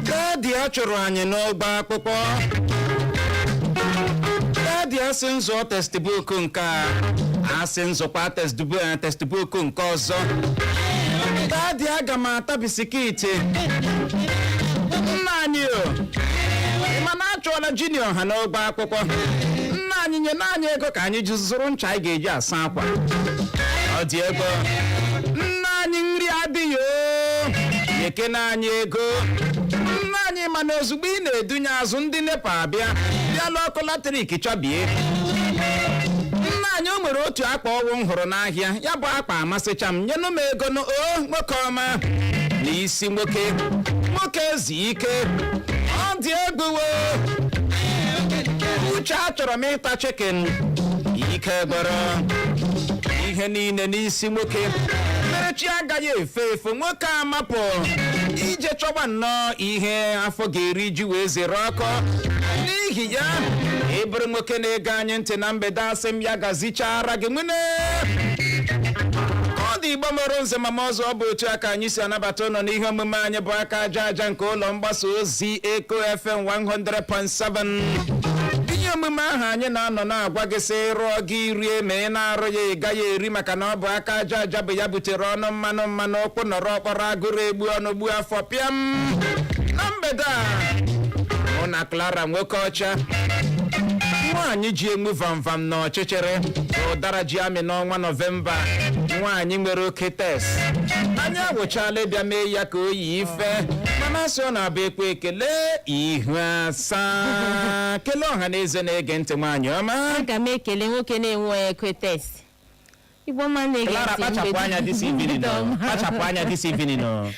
Daddy achọrọ anyị n'ọgba akpụkpọ. Daddy asị nzọ textbook nke a, asị nzọkwa textbook nke ọzọ. Daddy aga m ata bisikiti. Nna anyị o, mana achọọla junior ha n'ọgba akpụkpọ. Nna anyị nye naanị ego ka anyị ji zụrụ ncha anyị ga-eji asa akwa. Ọ dị ego. Nna anyị nri adịghị o, nyekena anyị ego. Nna anyị mana ozugbo ị na-edunye azụ ndị nepa abịa bịala ọkụ latrik chọbie. Nna anyị o nwere otu akpa ọgwụ m hụrụ n'ahịa, ya bụ akpa amasịcha m, nyenụ m ego nwoke ọma. N'isi nwoke ezi ike, ọ dị egwu. Uche achọrọ m ịta chicken, ike gbọrọ ihe niile n'isi nwoke. Mere chi agaghị efe nwoke amapụ ije chọba nnọọ ihe afọ ga-eri ji wee zere ọkọ. N'ihi ya ịbụrụ nwoke na-ege anyị ntị na mgbede asị m ya gazichara gị nwene. Ọ dị Igbo mụrụ nze mama ọzọ, ọ bụ otu aka anyị si anabata ụnọ n'ihe omume anyị bụ aka aja aja nke ụlọ mgbasa ozi Eko FM 100.7. Ihe omume ahụ anyị na-anọ na-agwa gị sị rụọ gị rie ma ị na-arụ ya ị gaghị eri, maka na ọ bụ aka aja aja bụ ya butere ọnụ mmanụ okwu nọrọ ọkpọrọ agụrụ egbu ọnụ gbu afọ pịam. Na mgbede a mụ na Clara nwoke ọcha, nwaanyị ji enwu vamvam n'ọchịchịrị, ụdara ji amị n'ọnwa Nọvemba, nwaanyị nwere oke tes. Anyị agwụchala ịbịa mee ya ka o yi ife, mana asị ọ na-abụ ekwe ekele ihu asaa. Kelee ọha na eze na-ege ntị nwaanyị ọma. Aga m ekele nwoke na-enwe ekwe tes. Igbo ma na-ege ntị. Clara, kpachapụ anya this evening nọ. Kpachapụ anya this evening nọ.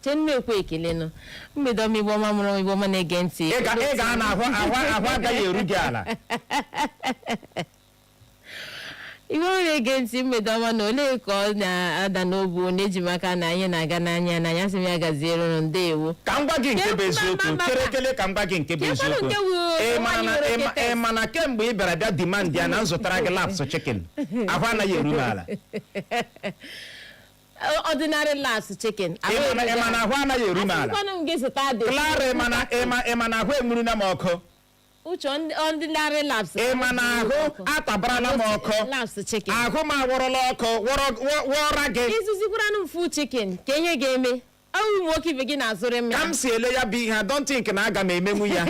Chenme ekwe ekele nọ. Mgbede ọma Igbo ma mụrụ Igbo ma na-ege ntị. Ị ga ahụ agaghị eru gị ala. Igbo na-ege ntị mgbede ọma na ole ka ọ na-ada n'obu na-eji maka na anyị na-aga n'anya na ya sị m ya gaziere ụnụ ndewo. Ka m gwa gị nke bụ eziokwu, chere ekele ka m gwa gị nke bụ eziokwu. Ị ma na kemgbe ị bịara bịa demand ya na m zụtara gị laps chicken, ahụ anaghị eru m ala. Ordinary laps chicken. Ị ma na ahụ anaghị eru m ala. Clara, ị ma na ahụ enwuru na m ọkụ. Uche ordinary laps. Ị ma na ahụ atabarala m ọkụ. Laps chicken. Ahụ m awọrọla ọkụ wọra gị. Izuzikwara m fu chicken ka ihe ga-eme. Awụ nwoke ibe gị na-azụrụ m ya. Ka m si ele ya bụ ihe, I don't think na aga m emenwu ya.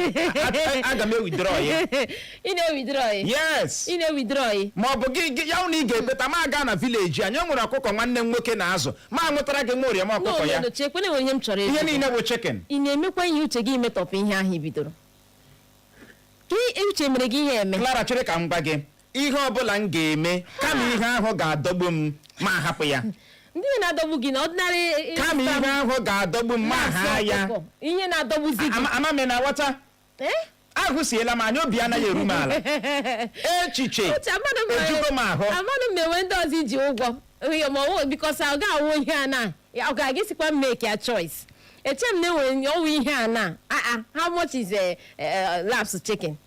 Aga m ewithdraw ya. Ị na-ewithdraw ya? Yes. Ị na-ewithdraw ya? Ma ọ bụ gị ya na ị ga-ekweta ma aga na village anyị nwere ọkụkọ nwanne m nwoke na-azụ, ma nwetara gị nworie ma ọkụkọ ya. Chekwe na ihe m chọrọ ihe niile bụ chicken. Ị na-emekwa ihe uche gị metọpụ ihe ahụ ibidoro. Uche mere gị ihe eme. Clara, chere ka m gwa gị ihe ọbụla m ga-eme kama ihe ahụ ga-adọgbu m ma hapụ ya. Ndị na-adọgbu gị na ọdịnarị kama ihe ahụ ga-adọgbu m ma ha ya. Ihe na-adọgbuzi gị. Ama m na ghọta. Agụsiela m anya, obi anaghị eru m ala. Echiche ejugo m ahụ. Amadụ m enwe ndị ọzọ iji ụgwọ bikos ọ ga-awụ ihe a na ọ ga-aga sikwa make a choice. Eche m na-enwere ọwụ ihe a na how much is laps chicken?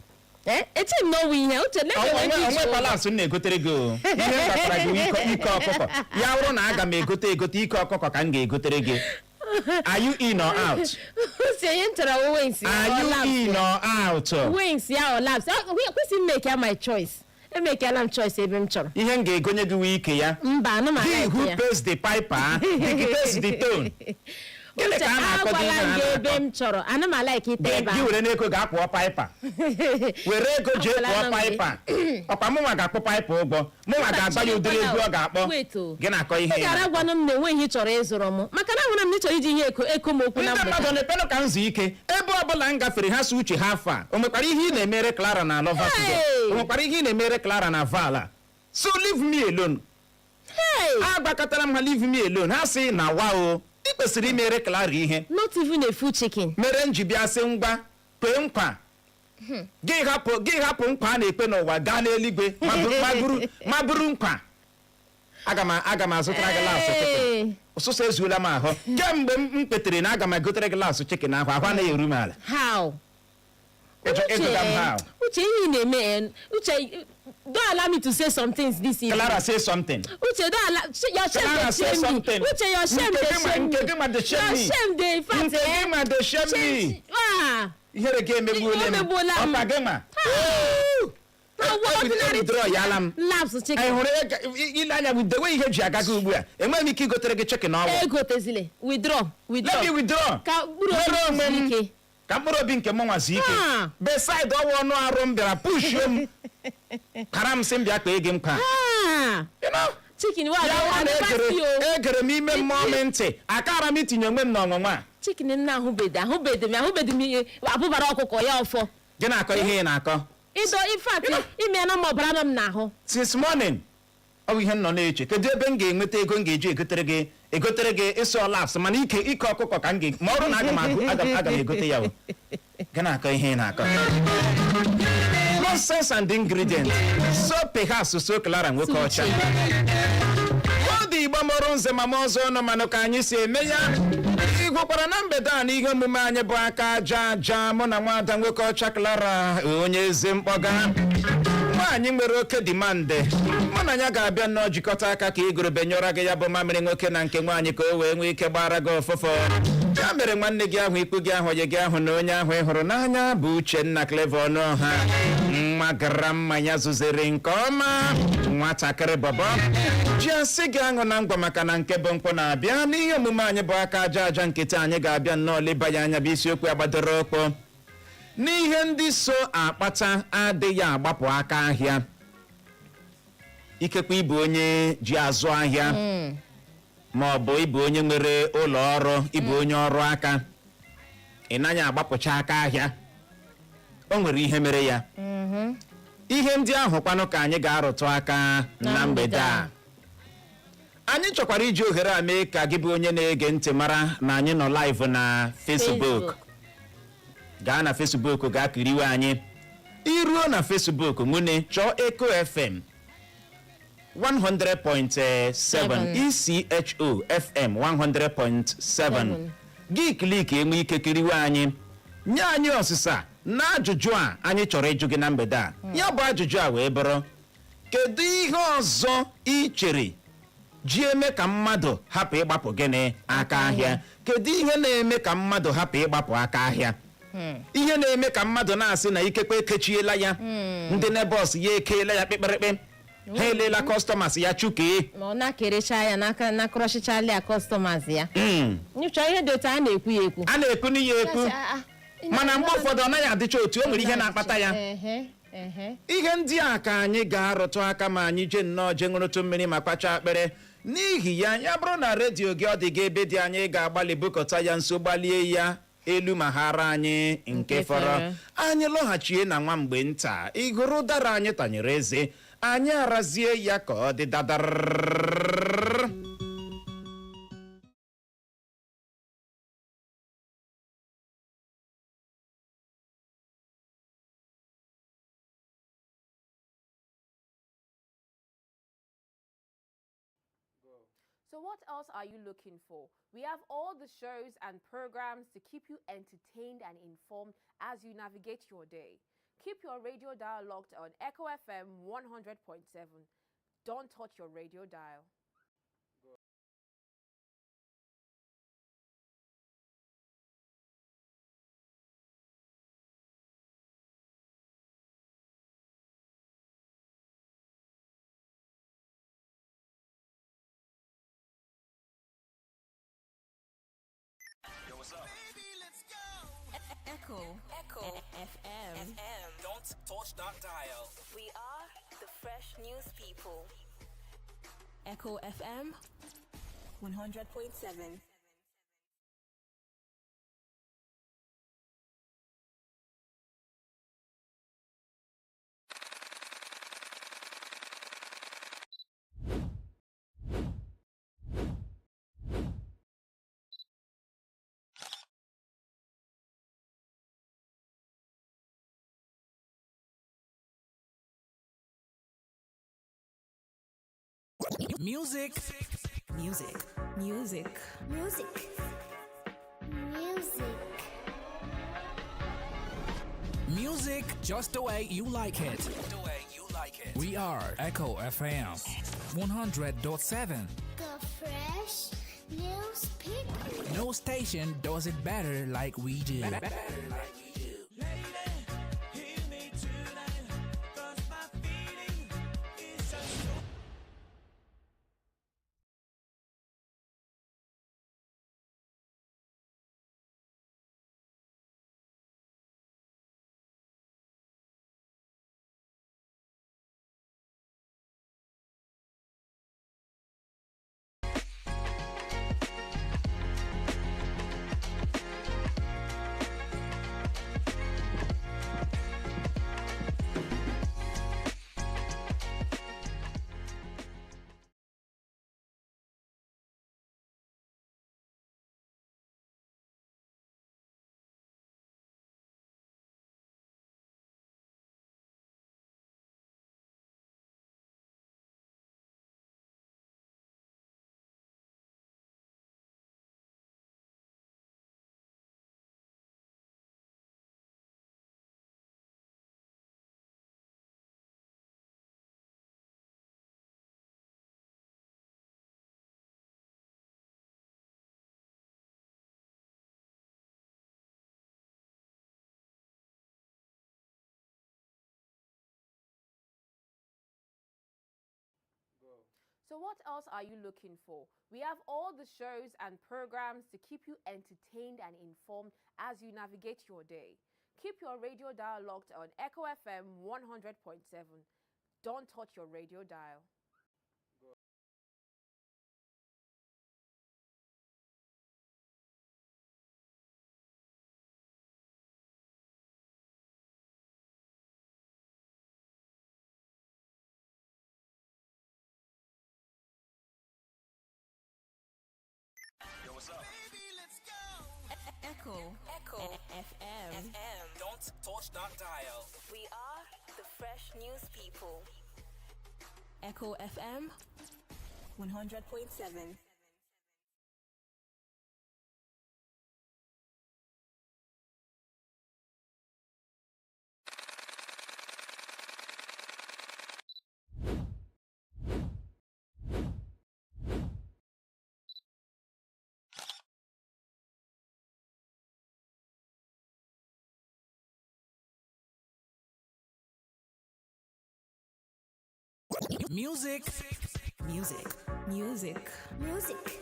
Eche m na ọwụ ihe uche onwe balance na-egotere gị ihe gbasara gị ike ọkụkọ ya wụrụ na aga m egote ike ọkụkọ ka m ga-egotere gị. Are you in or out? Are you in or out? Wings ya or laps. Kwesị m make my choice. Emekela m choice ebe m chọrọ. Ihe m ga-egonye gị wee ike ya. Mba, anụ m He who pays the piper dictates the tone. Gịnị ka a na-akọ dị ihe a ebe m chọrọ? Ana m like ite ebe a. Gị were n'ego ga-akpọ piper. Were ego jee kpọọ piper. Ọkwa mụnwa ga-akpọ piper ụgwọ. Mụnwa ga-agba ya ụdịrị ego ọ ga-akpọ. Gị na-akọ ihe ya. Ị gara gwanụ m na enweghị chọrọ ịzụrụ m. Maka na ahụrụ m na ị chọrọ iji ihe eko m okwu na mgbede. Ndị mmadụ na-epenụ ka nzu ike. Ebe ọbụla m gafere ha si uche ha afọ a. O nwekwara ihe ị na-emere Clara na Lova Sugar. O nwekwara ihe ị na-emere Clara na Vala. So leave me alone. Agbakọtara m ha leave me alone. Ha sị na wao. Ị kwesịrị imere Clara ihe. Not even a full chicken. Mere njibịa sị ngwa kwee nkwa. Gị hapụ nkwa a na-ekpe n'ụwa gaa n'eluigwe ma bụrụ nkwa. Aga m azụtara gị laasụ chicken. Ụsụsụ ezuola m ahụ. Kemgbe m kpetere na aga m egotere gị laasụ chicken ahụ anaghị eru m ala. How? Uche ihe na-eme uche don't allow me to say some things this evening. Clara, say something. Uche, don't allow your shame. Clara, say something. Uche, your shame dey shame me. Your shame dey, in fact, Nkegema shame me. Ah. Here again, Emegbuola m. Opagema. Withdraw yalam. Laps chicken. I hore ilanya with the way ihe ji agaga ugbu a. Enwe m ike igotere gị chicken ọgwụ. Egotezile. Withdraw. Let me withdraw. Ka buru ike. Ka mkpụrụ obi nke m nwazi ike. Beside ọwụ ọnụ arụ m bịara push m. Kara m sị m bịa kpee gị mkpa. You know? Chicken wa egere m ime mmụọ m ntị. Akara m itinye onwe m n'ọnwụnwa. Chicken nna ahụbedi m abụbara ọkụkọ ya ọfọ. Gị na-akọ ihe ị na-akọ. Ido in fact ime na ma ọbara m n'ahụ. Since morning. Ọ bụ ihe nọ na-eche. Kedu ebe m ga-enweta ego m ga-eji egotere gị ịsọ laps mana ike ọkụkọ ka m ga ma ọrụ na aga m egote ya o. Gị na-akọ ihe ị na-akọ. Nonsense and ingredients. So perhaps so Clara nwoke ọcha. Ọ dị Igbo mụrụ nze ma ọzọ ọnụ manụ ka anyị si eme ya. Igwekwara na mgbede a n'ihe omume anyị bụ aka aja mụ na nwada nwoke ọcha Clara onye eze mkpọga. Nwaanyị nwere oke dimande. Mụ na ya ga-abịa nnọọ jikọta aka ka igorobe nyọrọ gị ya bụ mamịrị nwoke na nke nwaanyị ka o wee nwee ike gbara gị ọfụfọ. Ya mere nwanne gị ahụ ikwu gị ahụ onye gị ahụ na onye ahụ ị hụrụ n'anya bụ Uchenna Clever Ọnụọha. Nwa gara mmanya zuzere nke ọma. Nwatakịrị bọbọ. Ji asị gị aṅụ na ngwa maka na nke bụ mkpọ na-abịa n'ihe omume anyị bụ aka aja nkịtị anyị ga-abịa nnọọ leba ya anya bụ isiokwu agbadoro okpo. N'ihe ndị so akpata adịghị agbapụ aka ahịa. Ikekwe ịbụ onye ji azụ ahịa ma ọ bụ ịbụ onye nwere ụlọ ọrụ ịbụ onye ọrụ aka ị naghị agbapụcha aka ahịa. O nwere ihe mere ya. Ihe ndị ahụ kwanụ ka anyị ga-arụtụ aka na mgbede a. Anyị chọkwara iji ohere a mee ka gị bụ onye na-ege ntị mara na anyị nọ live na Facebook. Gaa na Facebook gaa kiriwe anyị. Iruo na Facebook nwune chọọ Echo FM 100.7 ISIOKWU FM 100.7. Gị klik enwe ike kiriwe anyị. Nye anyị ọsịsa na ajụjụ a anyị chọrọ ịjụ gị na mgbede a. Ya bụ ajụjụ a wee bụrụ: kedu ihe ọzọ ị chere ji eme ka mmadụ hapụ ịgbapụ gịnị aka ahịa? Kedu ihe na-eme ka mmadụ hapụ ịgbapụ aka ahịa? Ihe na-eme ka mmadụ na-asị na ikekwe ekechiela ya. Ndị nebọs ya ekeela ya kpekperekpe. Ha elela customers ya chukee. Ma ọ na-kerecha ya n'aka na krọchichali ya customers ya. Nyụcha ihe dị otu a na-ekwu ya ekwu. A na-ekwu n'iya ekwu. Mana mgbe ụfọdụ ọ naghị adịcha otu, o nwere ihe na-akpata ya. Ihe ndị a ka anyị ga-arụtụ aka ma anyị jee nnọọ jee ṅụrụtụ mmiri ma kpacha akpere. N'ihi ya bụrụ na redio gị ọ dị gị ebe dị anyị ga-agbalị bukọta ya nso gbalie ya elu ma hara anyị nke fọrọ. Anyị lọghachie na nwa mgbe nta igoro dara anyị tanyere eze anyị arazie ya ka ọ dị dadar. So what else are you looking for? We have all the shows and programs to keep you entertained and informed as you navigate your day. Keep your radio dial locked on Echo FM 100.7. Don't touch your radio dial. Yo, what's up? Baby, let's go. Echo FM. Don't touch that dial. We are the fresh news people. Echo FM 100.7. Music. Music. Music. Music. Music. Music just the way you like it. The way you like it. We are Echo FM 100.7. The fresh newspaper. No station does it better like we do. So what else are you looking for? We have all the shows and programs to keep you entertained and informed as you navigate your day. Keep your radio dial locked on Echo FM 100.7. Don't touch your radio dial. Yo, what's up? Echo FM. Don't touch that dial. We are the fresh news people. Echo FM 100.7. Music. Music. Music. Music.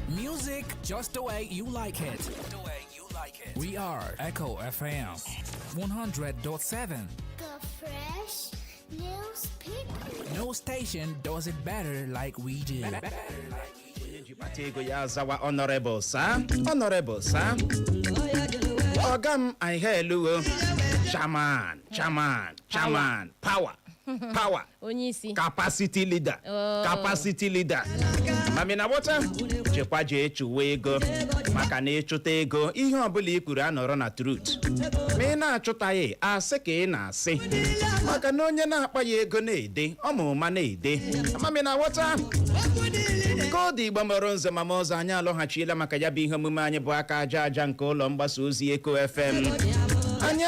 Music just the way you like it. We are Echo FM 100.7. The fresh newspaper. No station does it better like we do. Ego ya zawa honorable sir. Honorable sir. Ogam ihelu. Chairman. Power. Onyisi. Capacity leader. Capacity leader. Mami na wota? Chekwa je echuwe ego. Maka na echụta ego. Ihe ọbụla ikwuru anọrọ na truth. Ma ị na-achụta ya asị ka ị na-asị. Maka na onye na-akpa ya ego na-ede. Ọmụma na-ede. Mami na wota? Kodi Igbo mọrọ nze mama ọzọ anyị alọghachiela maka ya bụ ihe omume anyị bụ aka aja nke ụlọ mgbasa ozi Eko FM. Anyị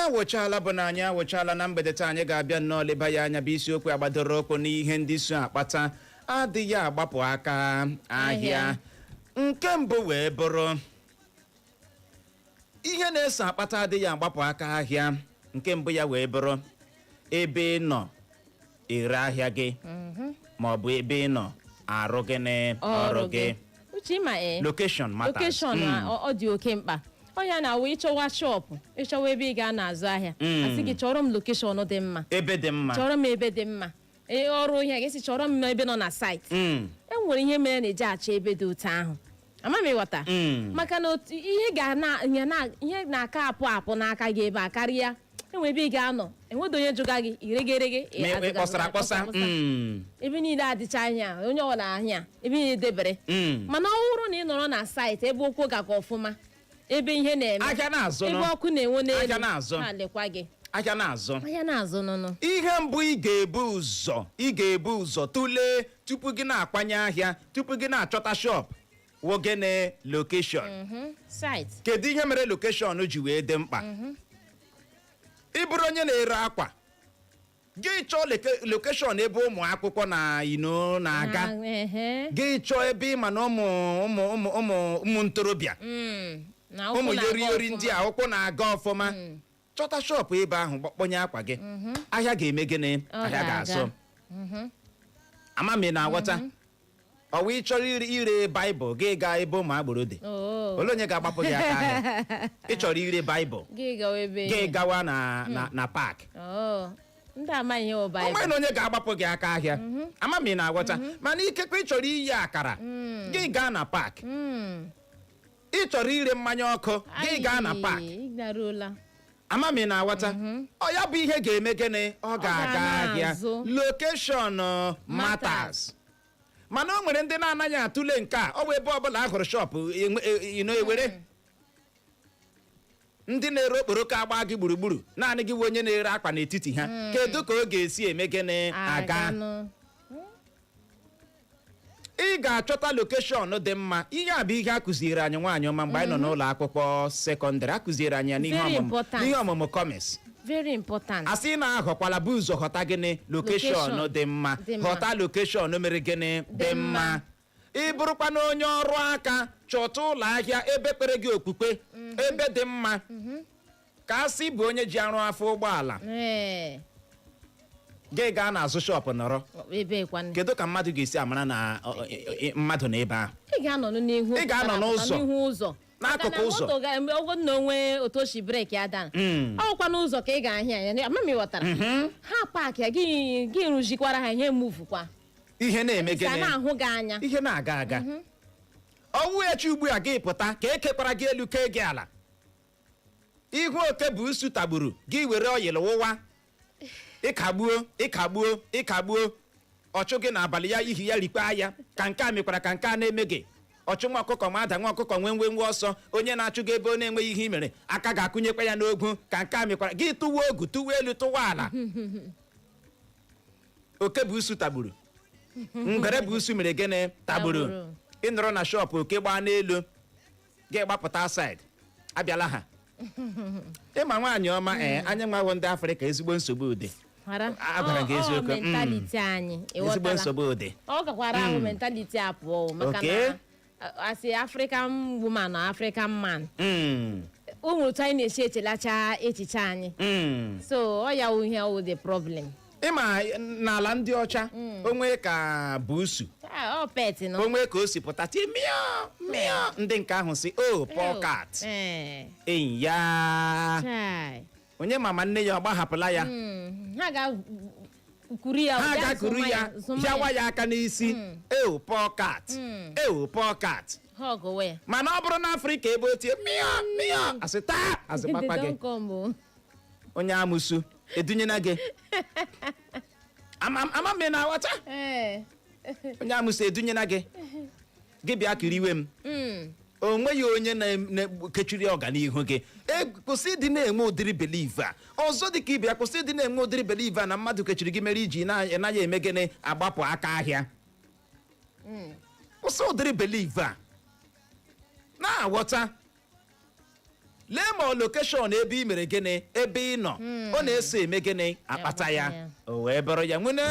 awụchala na mgbede taa anyị ga-abịa nnọọ leba ya anya bụ isiokwu agbadoro okwu n'ihe ndị so akpata adịghị agbapụ aka ahịa. Nke mbụ wee bụrụ ihe na-eso akpata adịghị agbapụ aka ahịa. Nke mbụ ya wee bụrụ ebe ị nọ ere ahịa gị ma ọ bụ ebe ị nọ arụ gị ọrụ gị. Uche ma Location matters. Location ọ dị oke mkpa. Onye na-awụ ịchọwa shọpụ, ịchọwa ebe ị ga-na-azụ ahịa. Asị gị chọrọ m location dị mma. Ebe dị mma. Chọrọ m ebe dị mma. Ọrụ ihe gị si chọrọ m ebe nọ na site. Enwere ihe mere na-eji achọ ebe dị otu ahụ. Ama m ịghọta. Maka na ihe na-aka apụ n'aka gị ebe a karịa. Enwe ebe ị ga-anọ, enwedo onye jụga gị iregerege kpọsara. Ebe niile adịcha anya, onye ọbụla ahịa, ebe niile debere. Mana ọ bụrụ na ị nọrọ na site ebe okwu ga-aga ọfụma, ebe ihe na-eme, ebe ọkụ na-enwe n'elu, ha lekwa gị. Ahịa na-azụ nụnụ. Ihe mbụ ị ga-ebu ụzọ tụlee tupu gị na-akwanye ahịa, tupu gị na-achọta shop, wogene location. Site. Kedu ihe mere location ji wee dị mkpa? ịbụrụ onye na-ere akwa gị chọọ lokeshọn ebe ụmụ akwụkwọ na na-aga gị chọọ ebe ịma na ụmụ ntorobịa ụmụ yori ndị a ụkwụ na-aga ọfụma chọta shọpụ ebe ahụ kpọnye akwa gị ahịa ga-eme gịnị ahịa ga-asọ ama m ị na-aghọta ọwa ị chọrọ ire baịbụl gị gaa ebe ụmụ agboro dị ole onye ga-agbapụ gị aka ahịa ị chọrọ ire baịbụl gị gawa na paakị onwe na onye ga-agbapụ gị aka ahịa ama m ị na-aghọta mana ikekwe ị chọrọ iyi akara gị gaa na paakị ị chọrọ ire mmanya ọkụ gị gaa na paakị ama m ị na-aghọta ọ ya bụ ihe ga-eme gịnị ọ ga-aga ahịa location matters mana o nwere ndị na-anaghị atụle nke a ọ bụ ebe ọbụla a hụrụ shọpụ ewere ndị na-ere okporoko agba gị gburugburu naanị gị onye na-ere akwa n'etiti ha kedu ka ọ ga-esi eme gịnị aga ị ga-achọta lokeshọn dị mma ihe a bụ ihe a kụziere anyị nwaanyị ọma mgbe anyị nọ n'ụlọ akwụkwọ sekọndịrị a kụziere anyị ya n'ihe ọmụmụ kọmịs very important. asị na-aghọkwala bụ ụzọ ghọta gịnị lokeshọn dị mma ghọta lokeshọn mere gịnị dị mma ị bụrụkwa na onye ọrụ aka chọta ụlọ ahịa ebe kpere gị okpukpe ebe dị mma ka asị bụ onye ji arụ afọ ụgbọala gị gaa n'azụ shọpụ nọrọ kedu ka mmadụ ga-esi amara na mmadụ na ebe ahụ ị ga-anọ n'ụzọ n'akụkụ ụzọ ọgwụ na onwe otu oshi breki ada ọkwa n'ụzọ ka ị ga-ahịa anya ama m ịghọtara ha paakị gị rụjikwara ha ihe muvukwa ihe na-eme gịnị na-ahụ gị anya ihe na-aga aga ọnwụ echi ugbu a gị pụta ka ekekwara gị elu kee gị ala ihu oke bụ usu tagburu gị were oyil wụwa ịkagbuo ọchụ gị n'abalị ya ihi ya rikwa ya ka nke a mekwara ka nke a na-eme gị ọchụ nwa ọkụkọ ma ada nwa ọkụkọ nwe ọsọ onye na-achụ gị ebe ọ na-enweghị ihe i mere aka ga-akụnyekwa ya n'ogwu ka nke a mekwara gị tụwa ogu tụwa elu tụwa ala oke bụ usu tagburu ngwere bụ usu mere gịnị tagburu ịnọrọ na shọpụ oke gbaa n'elu gị gbapụta saịd abịala ha ịma nwaanyị ọma anya nwawo ndị Afrịka ezigbo nsogbu ụdị agwara gị eziokwu ezigbo nsogbu ụdị ọ gakwara ahụ mentality apụọ maka na asị African woman na African man ụmụ otu anyị na-esi echelacha echiche anyị so ọ ya ihe ọwụ the problem ịma n'ala ndị ọcha onwe ka buusu onwe ka o si pụta tie mịọ ndị nke ahụ si pokat enyi ya onye mama nne ya ọ gbahapụla ya ha ga-kuru ya hịawa ya aka n'isi pokat mana ọ bụrụ na Afrịka ebe o tie mịọ asị taa asị gbakwa gị onye amụsu edunyena gị ama m na-aghọta onye amụsị edunyena gị bịa kiri iwe m o nweghị onye na-ekechiri ọganihu gị kwụsị ịdị na-enwe ụdịrị believe a ọzọ dị ka ịbịa kwụsị ịdị na-enwe ụdịrị believe a na mmadụ kechiri gị mere iji naghị eme gịnị agbapụ aka ahịa kwụsị ụdịrị believe a na-aghọta lee ma lokeshọn ebe ị mere gịnị ebe ị nọ ọ na-eso eme gịnị akpata ya o wee bụrụ ya nwene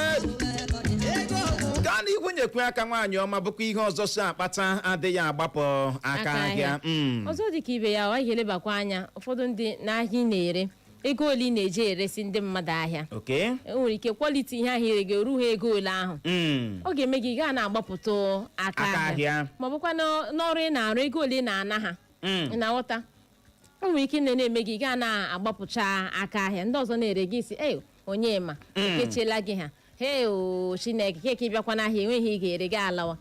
gaa n'ihu nyekwe aka nwaanyị ọma bụkwa ihe ọzọ so akpata adịghị agbapụ aka ahịa ọzọ dịka ibe ya ọ ga-elebakwa anya ụfọdụ ndị n'ahịa ị na-ere ego ole ị na-eji eresi ndị mmadụ ahịa enwere ike kwaliti ihe ahịa ire gị oru ha ego ole ahụ ọ ga-eme gị gaa na-agbapụta aka ahịa ma ọ bụkwa n'ọrụ ị na-arụ ego ole ị na-ana ha ị na-aghọta o nwere ike na-eme gị gaa na-agbapụcha aka ahịa ndị ọzọ na-ere gị isi onye ma ekechela gị ha Chineke keke bịakwa n'ahịa enweghị ị ga-ere gị alawa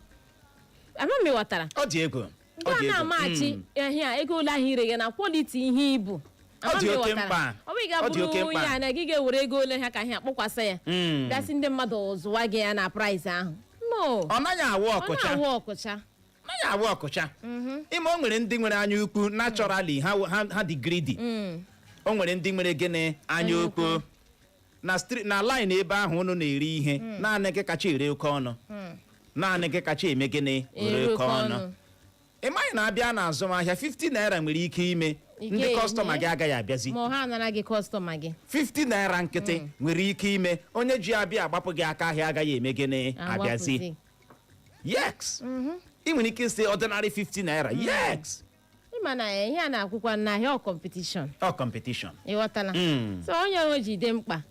ama m ịghọtara ọ dị ego gaa na-amachi ahịa ego ole ahụ ire gị na kwaliti ihe ibu ọ dị oke mkpa ọ bụ ị ga-abụrụ onye a na gị ga-ewere ego ole ha ka ahịa kpọkwasa ya gasị ndị mmadụ zụwa gị ya na praịs ahụ ọ naghị awụ ọkụcha ime o nwere ndị nwere anya ukwu naturally ha dị greedy o nwere ndị nwere gịnị anya ukwu na line ebe ahụ unu na-eri ihe naanị gị kacha ere oke ọnụ naanị gị kacha eme gịnị ere oke ọnụ ị maghị na abịa na azụmahịa 50 naira nwere ike ime ndị kọstọma gị agaghị abịazi ma ha anara gị kọstọma gị 50 naira nkịtị nwere ike ime onye ji abịa agbapụ gị aka ahịa agaghị eme gịnị abịazi yes ị nwere ike isi ordinary 50 naira yes ịma na ihe a na-akwụkwa n'ahịa competition ịghọtala so onye ahụ ji dị mkpa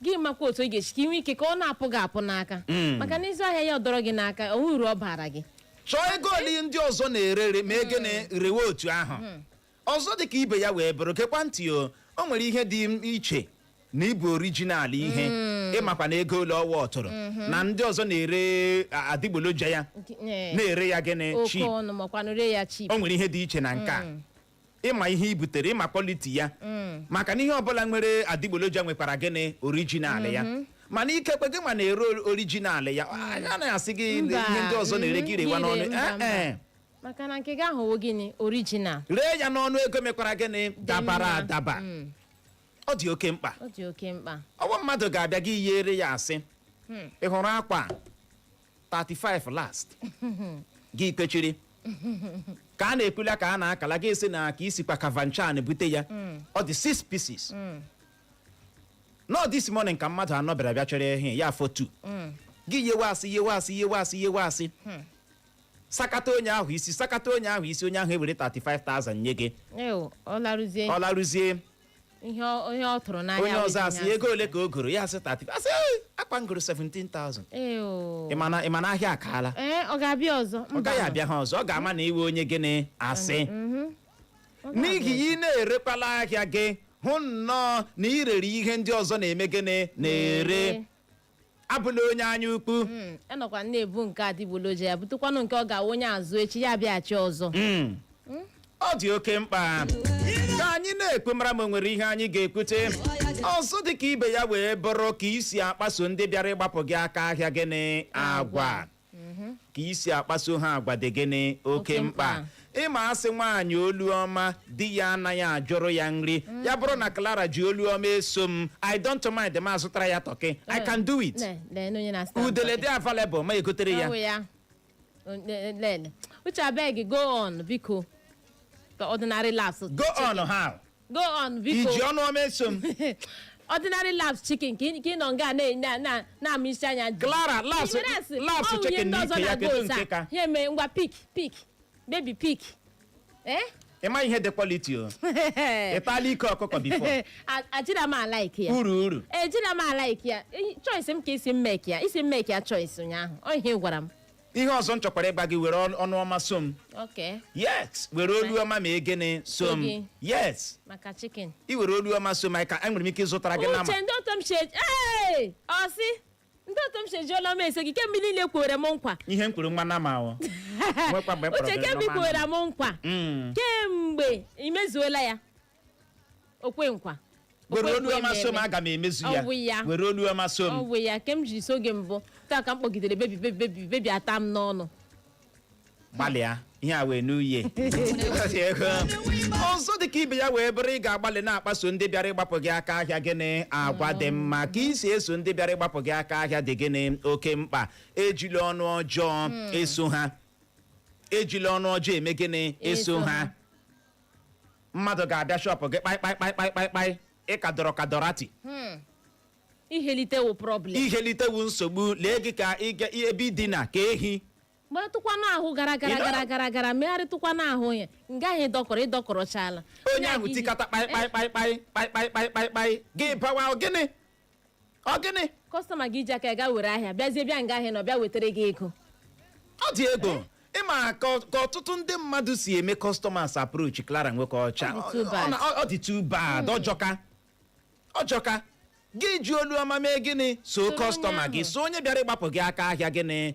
gị makwa otu ị ga-esi ka inwe ike ka ọ na-apụ gị apụ n'aka maka na ịzụ ahịa ya dọrọ gị n'aka onwe uru ọ bara gị chọọ ego ole ndị ọzọ na-ere ma ego na-erewe otu ahụ ọzọ dị ka ibe ya wee bụrụ gekwa ntị o nwere ihe dị iche na ịbụ orijinal ihe ịmakwa na ego ole ọwa ọtụrụ na ndị ọzọ na-ere adịgboloja ya na-ere ya gịnị oke ọnụ makwa na ere ya cheap o nwere ihe dị iche na nke a ịma ihe i butere ịma kwaliti ya maka na ihe ọbụla nwere adịgboloja nwekwara gịnị orijinal ya mana ikekwe gị ma na-ere orijinal ya anaghị asị gị ihe ndị ọzọ na-ere gị rewa n'ọnụ maka na nke gị ahụwo gịnị orijinal ree ya n'ọnụ ego mekwara gịnị dabara adaba ọ dị oke mkpa ọwụ mmadụ ga-abịa gị yere ya asị ị hụrụ akwa 35 last gị kechiri ka a na-ekwula ka a na-akala gị esi na ka isikwa kavanchan bute ya ọ dị 6 pieces no this morning ka mmadụ anọ bịara bịa chọrọ ihe ya foto gị yewe asị sakata onye ahụ isi onye ahụ ewere 35,000 nye gị ọ larụzie ihe ọ tụrụ n'ahịa onye ọzọ asị ego ole ka o goro ya asị 35 asị akpa ngoro 17,000 ị ma na ahịa akaala ọ ga-abịa ọzọ ọ gaghị abịa ha ọzọ ọ ga-ama na iwe onye gịnị asị n'ihi ya ị na-erekwala ahịa gị hụ nnọọ na ị rere ihe ndị ọzọ na-eme gịnị na-ere abụla onye anya ukwu enọkwa na-ebu nke adịgboloja ya butekwanụ nke ọ ga-awụ onye azụ echi ya bịaghachi ọzọ ọ dị oke mkpa ka anyị na-ekpe mara ma nwere ihe anyị ga-ekwute ọzọ dị ka ibe ya wee bụrụ ka isi akpaso ndị bịara ịgbapụ gị aka ahịa gịnị agwa ka isi akpaso ha agwa dị gịnị oke mkpa ịma asị nwaanyị olu ọma di ya anaghị ajụrụ ya nri ya bụrụ na Clara ji olu ọma eso m I don't mind ma azụtara ya tọkị I can do it udele dị available ma egotere ya uche abeg go on biko ordinary laps go on how go on biko iji ọnụ ọma eso m ordinary laps chicken ka ị nọ nga na-ama isi anya Clara laps chicken n'ike ya kedu nke ka ihe mee ngwa pik baby pik ịma ihe dị quality o ịtala ike ọkụkọ before ajira m like ya uru ejira m like ya choice m ka isi make ya choice ụnyaahụ ọ ihe gwara m ihe ọzọ m chọkwara ịgba gị were ọnụ ọma so m yes were olu ọma ma egene so m yes maka chicken i were olu ọma so m ka enwere m ike ịzụtara gị nama uche ndị otom shejuola m ese gị kemgbe niile kwere m nkwa ihe m kwuru nwa nama ahụ uche kemgbe kwere m nkwa kemgbe imezuola ya okwe nkwa were olu ọma so m aga m emezu ya were olu ọma so m ọ bụ ya ke m jiri so gị mbụ taa ka m kpọgidere bebi ata m n'ọnụ gbalịa ihe a wee n'uye ọzọ dị ka ibe ya wee bụrụ ị ga-agbalị na-akpaso ndị bịara ịgbapụ gị aka ahịa gịnị agwa dị mma ka isi eso ndị bịara ịgbapụ gị aka ahịa dị gịnị oke mkpa ejila ọnụ ọjọọ eso ha ejila ọnụ ọjọọ eme gịnị eso ha mmadụ ga-abịa shọpụ gị kpai ịkadọrọkadọrati ihelitewu problem ihelitewu nsogbu lee gị ka ebe idina ka ehi gbatụkwanụ ahụ gara megharịtụkwanụ ahụ ya ngaghị ịdọkọrọchala onye ahụ tikata kpai gị bawa gịnị kọstọma gị ji aka ga were ahịa bịazie bịa ngaghị nọ bịa wetara gị ego ọ dị ego ịma ka ọtụtụ ndị mmadụ si eme customers approach Clara nwekọ ọcha ọ dị too bad ọjọka gị ji olu ọma mee gịnị so kọstọma gị so onye bịara ịgbapụ gị aka ahịa gịnị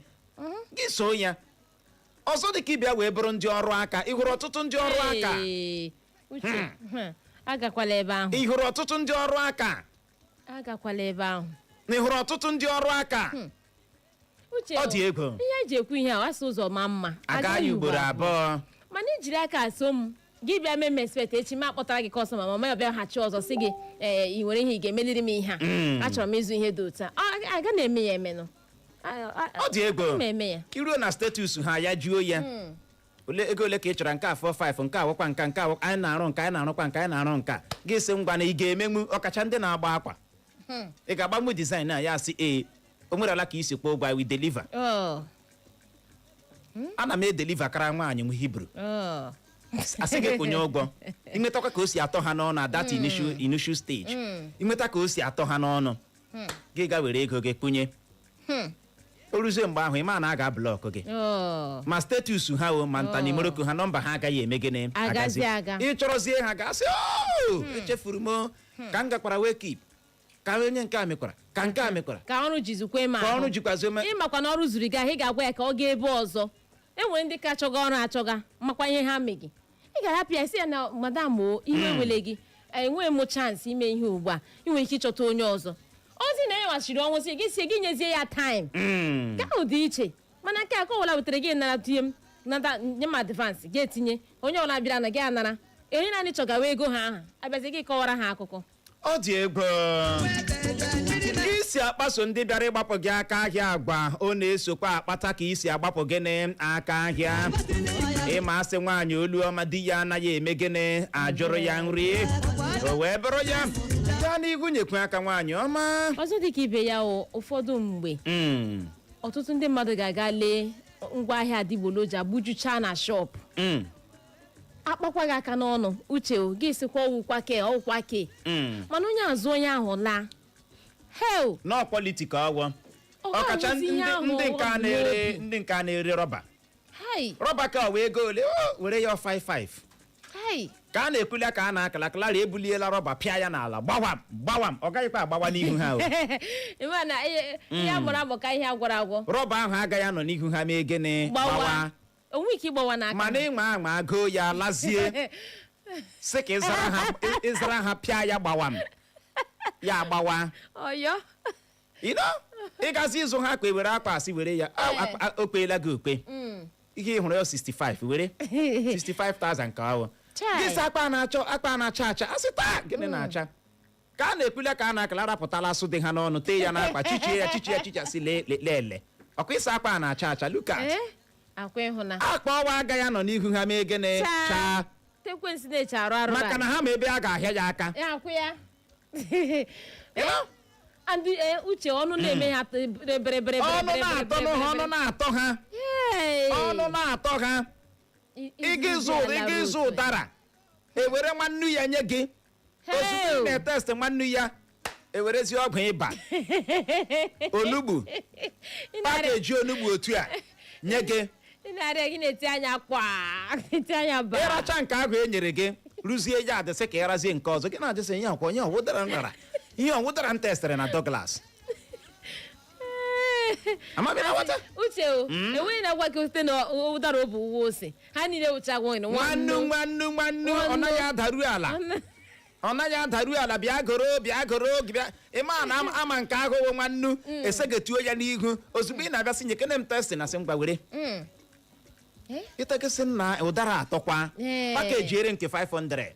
gị so ya ọzọ dị ka ịbịa wee bụrụ ndị ọrụ aka ị hụrụ ọtụtụ ndị ọrụ aka agakwala ebe ahụ ị hụrụ ọtụtụ ndị ọrụ aka agakwala ebe ahụ na ị hụrụ ọtụtụ ndị ọrụ aka ọ dị ego ihe eji ekwu ihe a asụ ụzọ ma mma agaghị ugboro abụọ mana ijiri aka so m gị bịa mee mespet echi ma akpọtara gị kọstọma ma ya bịa hachi ọzọ sị gị ị nwere ihe ị ga-emeliri m ihe a achọrọ m ịzụ ihe dị otu a aga na-eme ya emenụ ọ dị ego eme ya iruo na status ha ya juo ya ole ego ole ka ị chọrọ nke a 45 nke a wụkwa nka nke a anyị na-arụ nka anyị na-arụkwa nka anyị na-arụ nka gị sị ngwa na ị ga-emenwu ọkacha ndị na-agba akwa ị ga-agbanwe design a ya sị o nwerela ka isi kpọọ ụgwọ we deliver ana m edeliver kara nwaanyị m Hibru asị gị kwụnye ụgwọ inwetakwa ka o si atọ ha n'ọnụ at that initial stage inweta ka o si atọ ha n'ọnụ gị ga were ego gị kwụnye o ruzie mgbe ahụ ịma na a ga-ablọkụ gị ma status ha o ma ntanimoroko ha nọmba ha agaghị eme gịnị agazi ịchọrọzie ha gasị echefuru m ka m gakwara wake up ka onye nke a mekwara ka nke a mekwara ka ọrụ jizukwe ma ka ọrụ jikwazi ịmakwa na ọrụ zuru gị ahụ ị ga-agwa ya ka ọ gaa ebe ọzọ enwere ndị ka chọga ọrụ achọga makwa ihe ha mee gị ị ga-ahapụ ya si ya na madam o iwe wele gị enweghị m chance ime ihe ugbu a ị nwere ike ịchọta onye ọzọ ozi na enyeghachiri ọnwụ si gị sie gị nyezie ya time ka ahụ dị iche mana nke a ka ọbụla wetara gị nara tinye m nata nye m advance gị etinye onye ọbụla bịara na gị anara onye naanị chọgawa ego ha aha abịazi gị kọwara ha akụkọ ọ dị ego isi akpaso ndị bịara ịgbapụ gị aka ahịa agba ọ na-esokwa akpata ka isi agbapụ gịnị aka ahịa ịma asị nwaanyị olu ọma di ya anaghị eme gịnị ajụrụ ya nri o wee bụrụ ya gaa n'ihu nyekwe aka nwaanyị ọma ọzọ dị ka ibe ya ụfọdụ mgbe ọtụtụ ndị mmadụ ga-aga lee ngwaahịa adịgboloja bujucha na shop akpakwa gị aka n'ọnụ uche gị sikwa ọwụkwa ke mana onye azụ onye ahụ laa hell nọ quality ka ọgwọ ọkacha ndị nke a na-ere rọba rọba ka wee ego ole were ya 55 ka a na-ekwuli ka a na-akala ebuliela rọba pịa ya n'ala gbawam ọ gaghịkwa agbawa n'ihu ha ihe agbara agbọ ka ihe agwara agwọ rọba ahụ agaghị anọ n'ihu ha mee gịnị gbawa onwe ike ịgbawa n'aka mana ịnwa anwa agụụ ya lazie sị ka ịzara ha pịa ya gbawam ya agbawa ọyọ ịgazi ịzụ ha ka ewere akpa asị were ya o kpeela gị okpe ihe ịhụrụ ya 65 were 65,000 ka ọ gịsị akpa na-acha acha asị taa gịnị na-acha ka a na-ekwule ka a na-akala rapụtala asụ dị ha n'ọnụ tee ya n'akpa chichie si lele ọkwa ịsa akpa na-acha acha luka akpa ọwa agaghị anọ n'ihu ha mee gịnị chaa maka na ha ma ebe a ga-ahịa ya aka uche ọnụ na-eme ha ọnụ na-atọ ha ịga ịzụ ụdara ewere nwannu ya nye gị ozugbo ị na-etest nwannu ya ewerezi ọgwụ ịba onugbu pakeji onugbu otu a nye gị ịracha nke ahụ e nyere gị rụzie ya adịsị ka ịrazie nke ọzọ gị na-adịsị ihe ọkwa onye ọwụdara nrara ihe ọwụdara m testere na Douglas uche enweghị na-agwa gị site na ụdara ọ bụ uwe ose ha niile wụchagwo nwannu ọ naghị adaru ala bịa goro ịma na ama nke ahụwo nwannu esegetuo ya n'ihu ozugbo ị na-abịasị nye kene m testi na sị ngwa were ịtakịsị na ụdara atọkwa pakeji ere nke 500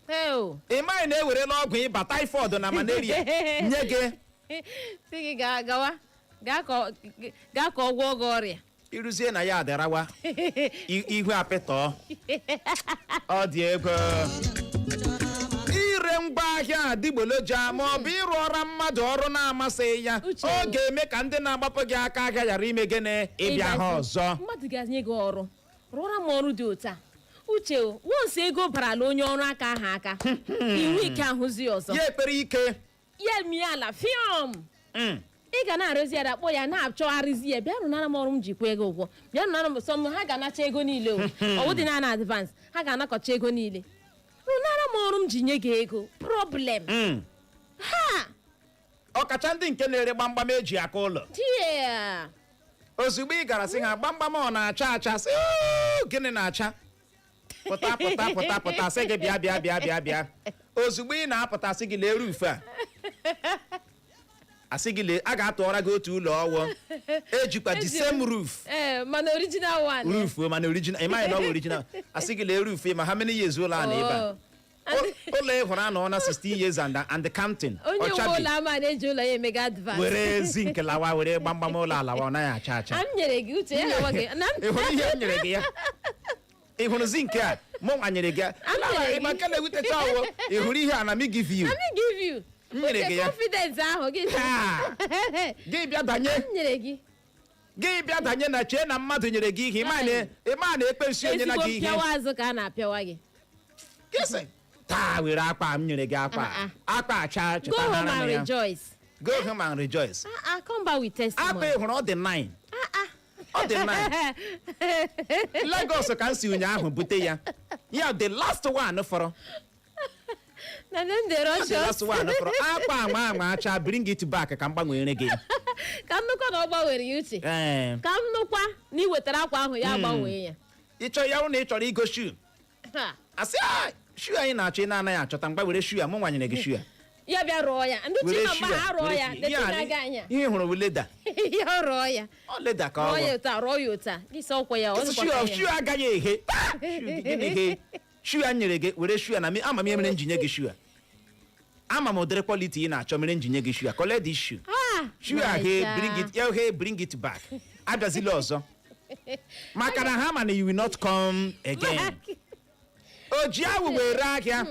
ịmaghị na ewerela ọgwụ ịba typhoid na malaria nye gị gaa ka ọgwọ ọgọ ọrịa ịrụzie na ya adịrawa ihu apịtọ ọ dị ego ire ngwaahịa adịgboloja ma ọ bụ ịrụ ọra mmadụ ọrụ na-amasị ya ọ ga-eme ka ndị na-agbapụ gị aka ahịa ghara ime gịnị ịbịa ha ọzọ mmadụ ga-enye gị ọrụ rụọra m ọrụ dị otu a uche wonsi ego barala onye ọrụ aka ahụ aka iwu ike ahụzi ọzọ ya ekpere ike ya mie ala fiọm ị ga na-arụzi ya dakpọ ya na-achọgharịzi ya bịa rụnara m ọrụ m jikwa ego ụgwọ bịa rụnara m sọ m ha ga-anacha ego niile ọwụ dị na advance ha ga-anakọcha ego niile rụnara m ọrụ m ji nye gị ego problem ha ọkacha ndị nke na-ere gbamgbam eji aka ụlọ ozugbo ị gara sị ha gbamgbam ọ na-acha acha sị gịnị na-acha pụta sị gị bịa ozugbo ị na-apụta sị gị lee rufu a asị gị lee a ga-atụọra gị otu ụlọ ọwụ ejikwa the same roof mana original one roof mana original ịmaghị na ọ bụ original asị gị lee roof ma how many years ụlọ a na-ebe ụlọ ị hụrụ anọ na 16 years and counting onye nwe ụlọ ama na-eji ụlọ ya emega advance were zinc lawa were gbamgbam ụlọ alawa ọ naghị acha acha m nyere gị uche ya gawa gị ị hụrụ ihe m nyere gị ya ị hụrụ zinc a mụ nwanyere gị ma nke na-ewutecha ọwụ ị hụrụ ihe a na me give you nyere gị ya confidence ahụ gị gị bịa danye nyere gị gị bịa danye na chee na mmadụ nyere gị ihe ịma na ekpensu onye na gị ihe pịawa azụ ka a na-apịawa gị kịsị taa were akpa m nyere gị akpa acha go home and rejoice go home and rejoice come back with testimony akpa ị hụrụ ọ dị 9 ọ dị 9 Lagos ka m si ụnyaahụ bute ya the last one fọrọ na them dey rush the us last one fọrọ akpa ama acha bring it back ka m gbanwere gị ka m nụkwa na ọ gbanwere ya uche ka m nụkwa na ị wetara akwa ahụ ya gbanwee ya ịchọ ya hụ na ị chọrọ igo shu asị shu anyị na-achọ ị na-anaghị achọta mgba were shu a mụ nwanyere gị shu a ya bịa rụọ ya ndị chi na mgba ha rụọ ya na-aga anya ihe hụrụ bụ leda ya rụọ ya ọ leda ka ọ rụọ ya ụta rụọ ya ụta gị sọ ọkwa ya shu agaghị eghe gịnị shu a nyere gị were shu a na ama m ihe mere njinye gị shu a ama m ụdịrị kwaliti ị na-achọ mere njinye gị shu a collect this shoe shu a bring it back abịazila ọzọ maka na ha ma na you will not come again o ji awụ were ahịa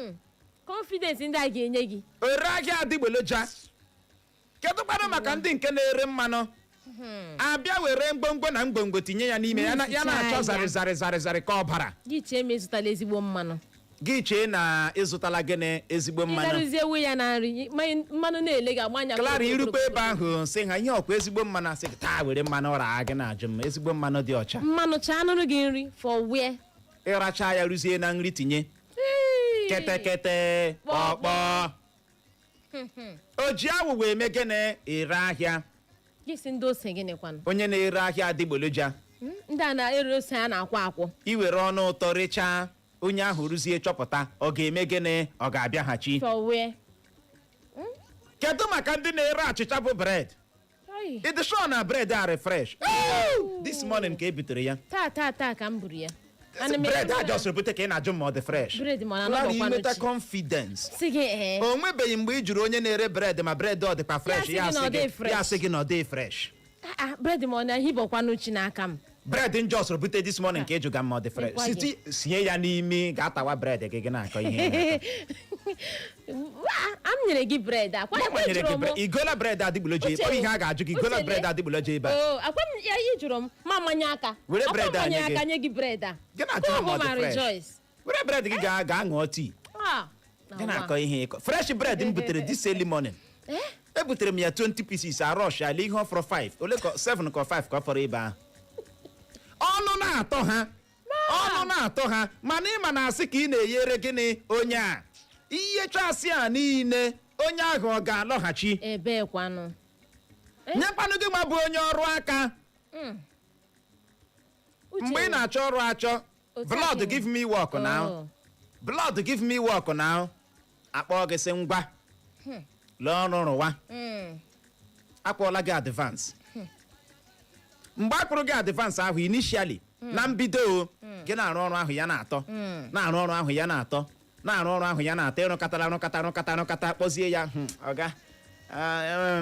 confidence ndị a ga-enye gị ore ahịa adịgboloja kedu kwanụ maka ndị nke na-ere mmanụ abịa were mgbomgbo na mgbomgbo tinye ya n'ime ya na-achọ zarịzarịzarịzarị ka ọbara gị chee ma ịzụtala ezigbo mmanụ gị chee na ịzụtala gịnị ezigbo mmanụ ịgarụzie ewu ya na nri mmanụ na-ele gị agbanya Clara irukwa ebe ahụ sị ha ihe ọkwa ezigbo mmanụ asị gị taa were mmanụ ọra gị na-ajụ m ezigbo mmanụ dị ọcha mmanụ chaa nụrụ gị nri for where ịracha ya rụzie na nri tinye ketekete kpọkpọ o ji awụ wee mee gịnị ere ahịa gị si ndị ose gịnị kwanụ onye na-ere ahịa adịgboloja ndị a na-ere ose a na-akwụ akwụ iwere ọnụ ụtọ rechaa onye ahụ rụzie chọpụta ọ ga-eme gịnị ọ ga-abịaghachi for where kedu maka ndị na-ere achịcha bụ bred ịdị sure na bred a refresh this morning ka e butere ya taa ka m buru ya bred a just bute ka ị na-ajụ ma ọ dị fresh Clara inweta confidence o nwebeghị mgbe ị jụrụ onye na-ere bred ma bred ọ dịkwa fresh ya sị gị na ọ dị fresh bred ma ọ na-ahịbọkwanụ chi n'aka m bred njọs bute this morning ka ịjụga ma ọ dị fresh site sinye ya n'imi ga-atawa bred gị na-akọ ihe am nyere gị bred igola bred adịgboloja ọ ihe a ga-ajụ gị igola bred adịgboloja ebe a akwa m ya ị jụrụ m ma manye aka were bred a nye gị bred a gị na-ajụ ma ọ dị fresh were bred gị ga-aṅụọ tii gị na-akọ ihe ịkọ fresh bred m butere this early morning ebutere m ya 20 pieces a rush ala ihe ọ fọrọ 5 ole ka 7 ka 5 ka ọ fọrọ ebe ahụ ọnụ na-atọ ha mana ịma na-asị ka ị na-eyere gịnị onye a ihe chasị a niile onye ahụ ọ ga-alọghachi ebekwanụ nyekwanụ gị ma bụ onye ọrụ aka mgbe ị na-achọ ọrụ achọ blood give me work now blood give me work now akpọ gị sị ngwa lee ọrụ rụwa akpọọla gị advance mgbe akpụrụ gị advance ahụ initially na mbido gị na-arụ ọrụ ahụ ya na-atọ na-arụ ọrụ ahụ ya na-atọ na-arụ ọrụ ahụ ya na-atọ ịrụkata kpọzie ya ọga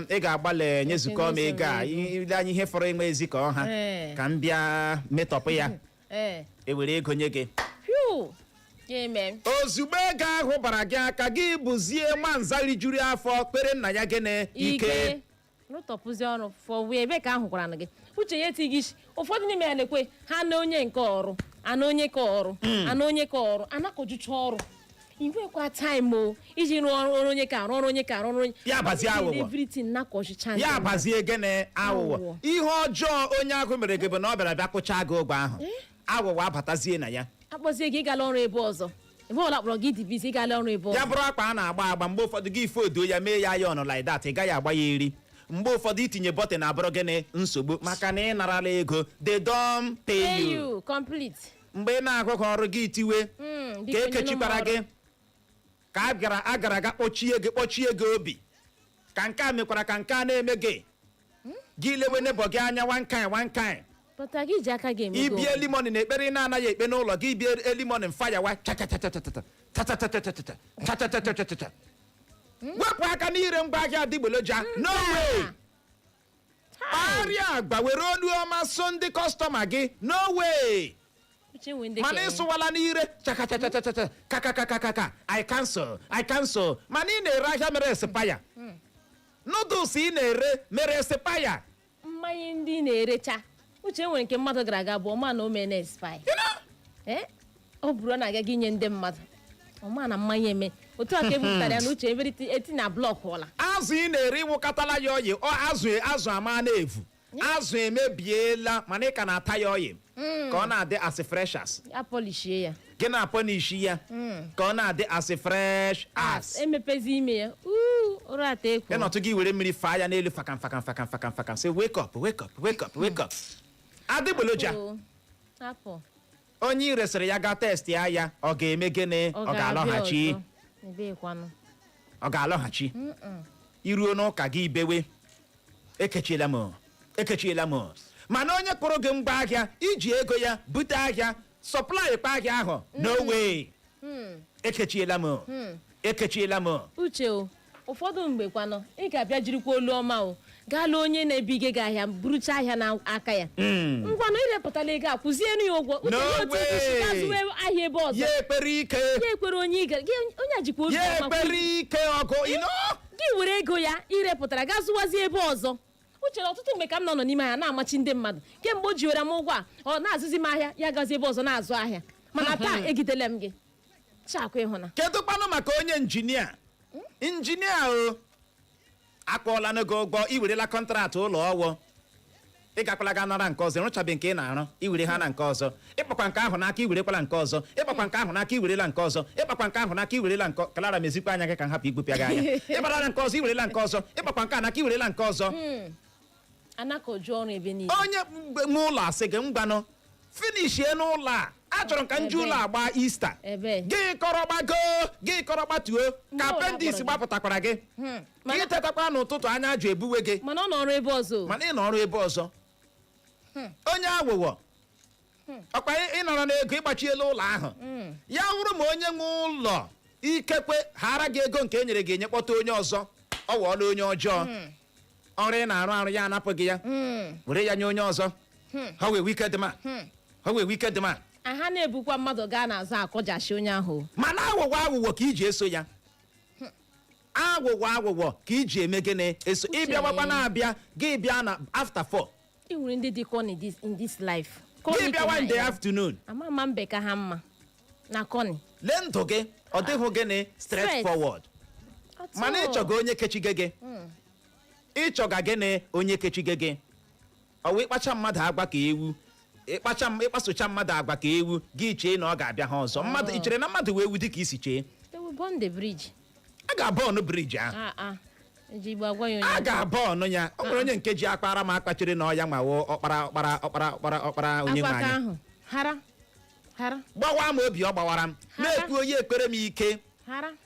ị ga-agbalị nyezukọ m ego a ile anya ihe fọrọ enwe ezi ka ọha ka m bịa metọpụ ya ewere ego nye gị ozugbo ego ahụ bara gị aka gị bụzie nwanza rijuru afọ kpere nna ya gịnị ike rụtọpụzi ọrụ fọ ebe ka ahụ gwara gị uche ya etighị isi ụfọdụ n'ime ya na-ekwe ha na onye nke ọrụ ana onye ka ọrụ ana onye ka ọrụ anakọjucha ọrụ inwekwa time o iji rụọ ọrụ onye ka arụ ọrụ onye ka arụ ọrụ onye ya bazie aghụghọ everything nakọjucha ya bazie gịnị aghụghọ ihe ọjọọ onye ahụ mere gị bụ na ọ bịara bịa kụcha gị ụgwọ ahụ aghụghọ abatazie na ya akpọzie gị ịgala ọrụ ebe ọzọ ebe ọla kpọrọ gị divizi ịgala ọrụ ebe ọzọ ya bụrụ akpa a na-agba agba mgbe ụfọdụ gị fodo ya mee ya ọnụ like that ị gaghị agba ya eri mgbe ụfọdụ itinye bọtịn abụrụ gịnị nsogbu maka na ị narala ego they don't pay you complete mgbe ị na-agụ ka ọrụ gị tiwe ka ekechikwara gị ka a gara aga kpọchie gị obi ka nke a mekwara ka nke a na-eme gị lewe nebọ gị anya wankaị ibie elimoni na ekpere ị na-anaghị ekpe n'ụlọ gị bie elimoni fayawa wepụ aka n'ire ngwa ahịa adịgboloja no way kparịa agba were olu ọma so ndị kọstọma gị no way uche nwe ndị mana Kenya. ịsụwala n'ire chaka I cancel mana ị na-ere ahịa mere esipaya noodles ị na-ere mere esipaya mmanya ndị na-erecha uche nwere nke mmadụ gara aga bụ ọma na ome na-espai ọ bụrụ na agaghị inye ndị mmadụ ọma na mmanya eme otu aka ebupụtara ya na uche eti na blọk ụla azụ ị na-ere ịwụkọtala ya oyi azụ ama na-evu azụ emebiela mana ị ka na-ata ya oyi ka ọ na-adị as freshers apolishie ya gị na-apọnishi ya ka ọ na-adị as fresh as emepezi ime ya ụra ata ekwo ịnọtụ gị were mmiri faa ya n'elu fakam say wake up adịgboloja apụ onye ị resịrị ya ga test ya ọ ga-eme gịnị ọ ga-alọghachi ọ ga-alọghachi iruo n'ụka gị ibewe ekechiela m mana onye kpụrụ gị ngwa ahịa iji ego ya bute ahịa sọplai kpa ahịa ahụ no way ekechiela m uche ụfọdụ mgbe kwanụ ị ga-abịa jirikwa olu ọma gaa lụọ onye na-ebige gị ahịa burucha ahịa n'aka ya ngwanụ irepụtala ego a kwụzienu ya ụgwọ azụwe ahịa ebe ọzọ ya ekpere onye a jikwa obi ọgụ gị were ego ya irepụtara gaa zụwazie ebe ọzọ uche na ọtụtụ mgbe ka m nọ n'ime ahịa na-amachi ndị mmadụ kemgbe o jiwere m ụgwọ a ọ na-azụzi m ahịa ya gazi ebe ọzọ na-azụ ahịa mana taa egidele m gị chakwa ịhụna kedu kpanụ maka onye injinia akpọọla n'ego ụgwọ iwerela kọntraktị ụlọ ọrụ ịgakwala ga nara nke ọzọ ịrụchabe nke ị na-arụ iwere ha na nke ọzọ ịkpakwa nke ahụ n'aka iwerekwala nke ọzọ ịkpakwa nke ahụ n'aka iwerela nke ọzọ ịkpakwa nke ahụ n'aka iwerela nke kalara mezikwa anya gị ka m hapụ igbupịa gị anya ịgbara nke ọzọ iwerela nke ọzọ ịkpakwa nke a n'aka iwerela nke ọzọ anakoju ọrụ ebe niile onye nwe ụlọ asị gị ngwanụ finishie n'ụlọ a achọrọ ka nju ụlọ agba ista gị kọrọ gbatuo ka appendix gbapụtakwara gị gị tetakwa n'ụtụtụ anya ajụ ebuwe gị mana ọ nọrọ ebe ọzọ onye aghụghọ ọkwa ịnọrọ n'ego ịgbachiela ụlọ ahụ ya wụrụ ma onye nwe ụlọ ikekwe ghara gị ego nke e nyere gị enye kpọta onye ọzọ ọ wụọla onye ọjọọ ọrụ ị na-arụ ya anapụghị ya were ya nye onye ọzọ ha wee wicked man aha na-ebukwa mmadụ gaa n'azụ akọjachi onye ahụ mana aghụghọ ka iji eso ya aghụghọ ka iji eme gịnị eso ịbịawakwa na-abịa gị bịa na after 4 ị nwere ndị dị kọni in this life gị bịawa in the afternoon ama mbe ka ha mma na kọni lee ndụ gị ọ dịghị gịnị straight forward mana ịchọga onye kechige gị ịchọga gịnị onye kechige gị ọ wee ịkpacha mmadụ agwa ka ewu ịkpasocha mmadụ agwa ka ewu gị chee na ọ ga-abịa ha ọzọ mmadụ ị chere na mmadụ wee ewu dị ka isi chee a ga-abọọnụ briji ahụ a ga-abọọnụ ya o nwere onye nke ji akpara m akpachiri na ọya nwawo ọkpara onye nwe anyị gbawa m obi ọ gbawara m na-ekwu onye ekpere m ike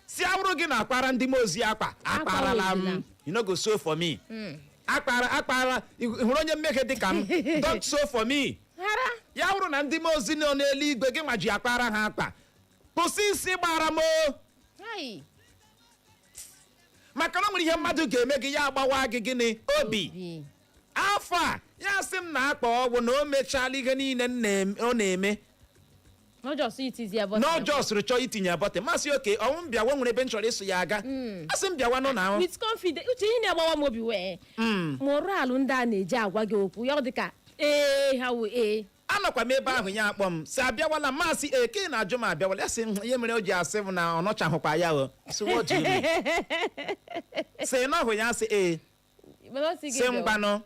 si awụrụ gị na akpara ndị mozi akparala m you no go so for me akpara hụrụ onye mmehie dị ka m don't so for me ya wụrụ na ndị mozi nọ n'eluigwe gị nwa ji akpara ha akpa kwụsị isi gbara m maka na o nwere ihe mmadụ ga-eme gị ya agbawa gị gịnị obi afọ a ya sị m na akpa ọgwụ na o mechala ihe niile ọ na-eme n'ọjọọ chọọ itinye bọtịn masị oke ọnwụ mbịawa nwere ebe m chọrọ ịsụ ya aga asị m bịawa nụ na ahụ with confidence uche ihe na-agbawa m obi wee moralụ ndị a na-eji agwa gị okwu ya dị ka ha wee anọkwa m ebe ahụ ya akpọ m si abịawala masị eke na-ajụ m abịawala ya sị ihe mere o ji asị m na ọ nọchahụkwa ya si n'ọhụ ya sị si mgbanụ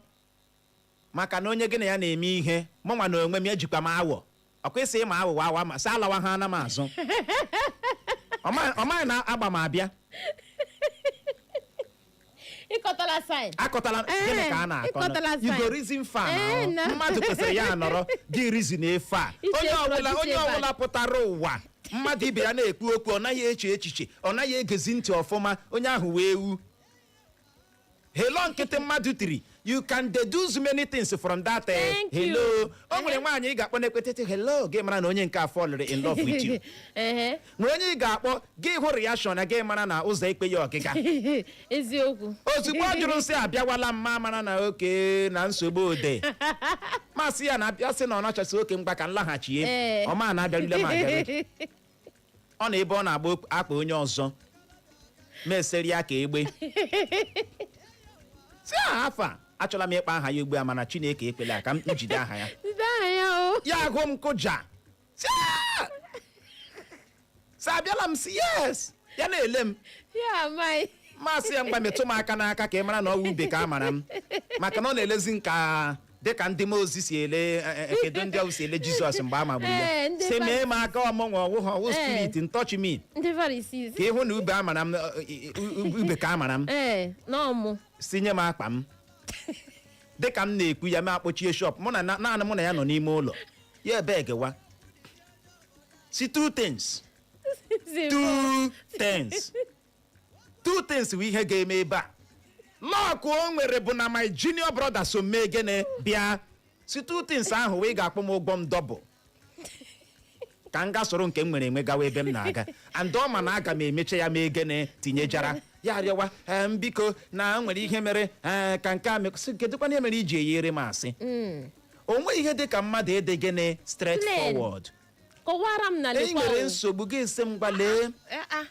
maka na onye gị na ya na-eme ihe mụnwa na onwe m ejikwa m awọ ọkwa ịsị ịma awụwa awa ma sị alawa ha ana m azụ ọ maghị na agba m abịa akọtala gịnị ka a na-akọ you go reason far mmadụ kwesịrị ya anọrọ gị reason efe a onye ọbụla pụtara ụwa mmadụ ibe ya na-ekwu okwu ọ naghị eche echiche ọ naghị egezi ntị ọfụma onye ahụ wee wu helo nkịtị mmadụ tiri you can deduce many things from that. Thank you. Hello. O nwere nwaanyị ị ga-akpọ na-ekwetete hello gị mara na onye nke a fall in love with you. Nwere onye ị ga-akpọ gị hụ reaction na gị mara na ụzọ ikpe ya ọgịga. Eziokwu. Ozugbo ọ jụrụ nsị abịawala mma mara na oke na nsogbu ode. Masị ya na-abịa sị na ọ nachasị oke mgba ka nlaghachie. Ọma na-abịarule m abịarule. Ọ na ebe ọ na-agba akpa onye ọzọ meseri ya ka egbe si afa achọla m ịkpa aha ya ugbu a mana Chineke ekpele aka m jide aha ya ya agụ m kụja si abịala m si yes ya na-ele m masị ya mgba metụ m aka n'aka ka ị mara na ọwụ ube ka a mara m maka na ọ na-elezi nka dịka ndị mmụọ ozi si ele kedu ndị ọwụ si ele Jizọs mgbe a magburu ya si mee m aka ọmụnwa ọwụ spirit ntọchi mi ka ịhụ na ube amara m ube ka amara m si nye m akpa m dịka m na-ekwu ya m akpọchie shop mụ na naanị mụ na ya nọ n'ime ụlọ ya ebe egewa si two things bụ ihe ga-eme ebe a lọkụ o nwere bụ na my junior brother so mee gịnị bịa si two things ahụ wee ga-akpọ m ụgwọ m dọbụl ka m ga soro nke m nwere enwe gawa ebe m na-aga and ọ ma na aga m emeche ya mee gịnị tinyejara ya arịọwa biko na nwere ihe mere ka nke a mekọsị kedụkwana ihe mere iji eyere m asị o nweghị ihe dị ka mmadụ ede gịnị straight forward e nwere nsogbu gị esi m gbalee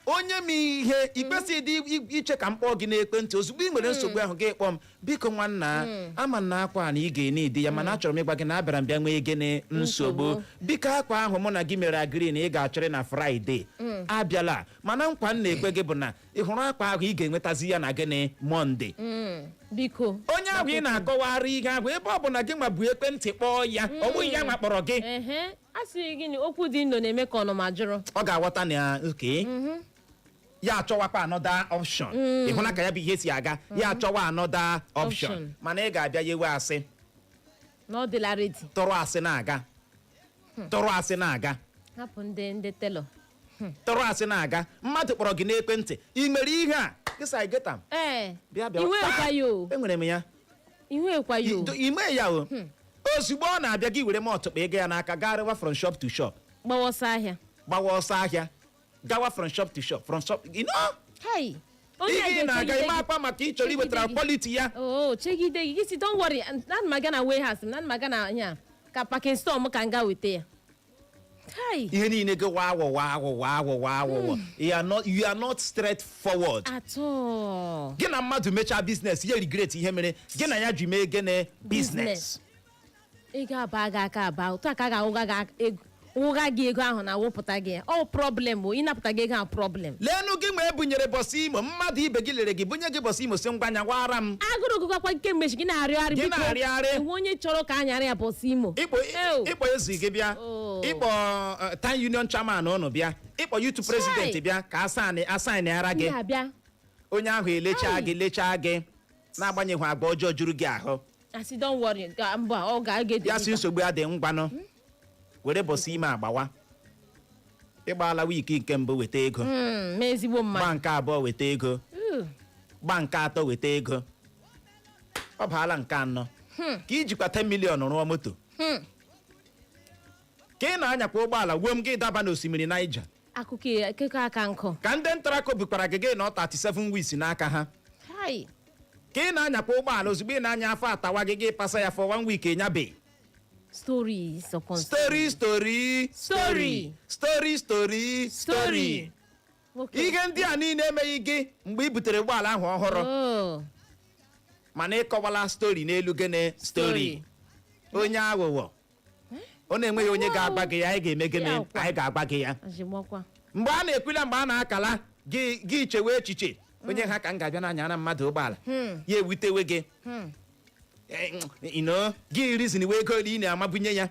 onye m ihe ikwesịghị iche ka m kpọọ gị n'ekwentị ozugbo ị nwere nsogbu ahụ gị kpọọ m biko nwanna ama na akwa na ị ga-ene ịdị ya mana achọrọ m ịgwa gị na abịara m bịa nwee gịnị nsogbu biko akwa ahụ mụ na gị mere agri na ị ga-achọrị na Fraịde abịala mana nkwa m na-ekwe gị bụ na ị hụrụ akwa ahụ ị ga-enwetazi ya na gịnị Mọnde biko onye ahụ ị na-akọwara ihe ahụ ebe ọ bụ na gị nwa bụ ekwentị kpọọ ya ọ bụghị ya nwa kpọrọ gị asịrị gịnị okwu dị nlo na-eme ka ọnụma jụrụ ọ ga-aghọta na oke ya achọwakwa another option ịhụna ka ya bụ ihe si aga ya achọwa another option mana ị ga-abịa yewe asị na ọ dịla ready tọrọ asị na-aga hapụ ndị telọ tọrọ asị na-aga mmadụ kpọrọ gị n'ekwentị ị mere ihe a kịsa igeta m bịa enwere m ya ime ya o ozugbo ọ na-abịa gị were m ọtụkpa ego ya n'aka garịwa from shop to shop gbawa ọsọ ahịa gawa from shop to shop ihe na-aga ime akpa maka ịchọrọ iwetara quality ya chegide gị si don't worry na m aga na warehouse na m aga na ya ka parking store m ka m ga weta ya ihe niile gị wa you are not straight forward at all. gị na mmadụ mechaa business ya regret ihe mere gị na ya ji mee gịnị business ego aba ga aka aba otu aka ga-awụga gị ego ahụ na wụpụta gị ọ problem bụ ịnapụta gị ego ahụ problem leenụ gị ma ebunyere bọsị imo mmadụ ibe gị lere gị bunye gị bọsị imo si ngwanya gwara m agụrụ gụgakwa kemgbe gị na-arịọgharị biko enwe onye chọrọ ka anyara ya bọsị imo ịkpọ ezi gị bịa ịkpọ Town Union chairman ụnụ bịa ịkpọ YouTube president bịa ka asaịnara gị onye ahụ lechaa gị na-agbanyeghị agba ọjọọ juru gị ahụ asị don't worry ọ ga-ege ya si nsogbu adị ngwanụ were bọsị ime agbawa ịgbala wiiki nke mbụ weta ego ezigbo mma gba nke abụọ weta ego gba nke atọ weta ego ọ baala nke anọ ka ijikwa 10 million rụọ moto ka ị na-anyakwa ụgbọala wuo m gị daba n'osimiri Niger akụkọ aka nkụ ka ndị ntarakọ bukwara gị nọ 37 weeks n'aka ha ka ị na-anyakwa ụgbọala ozugbo ị na-anya afọ atawa gị pasa ya for 1 week enyabe story ihe ndị a niile emeghị gị mgbe i butere ụgbọala ahụ ọhụrụ mana ịkọwala story n'elu gịnị story onye aghụghọ ọ na-enweghị onye ga-agba gị ya anyị ga-eme gịnị anyị ga-agba gị ya mgbe a na-ekwula mgbe a na-akala gị chewe echiche onye ha ka m ga-abịa n'anya na mmadụ ụgbọala ya ewutewe gị gị rizin wee ego ị na-amabunye ya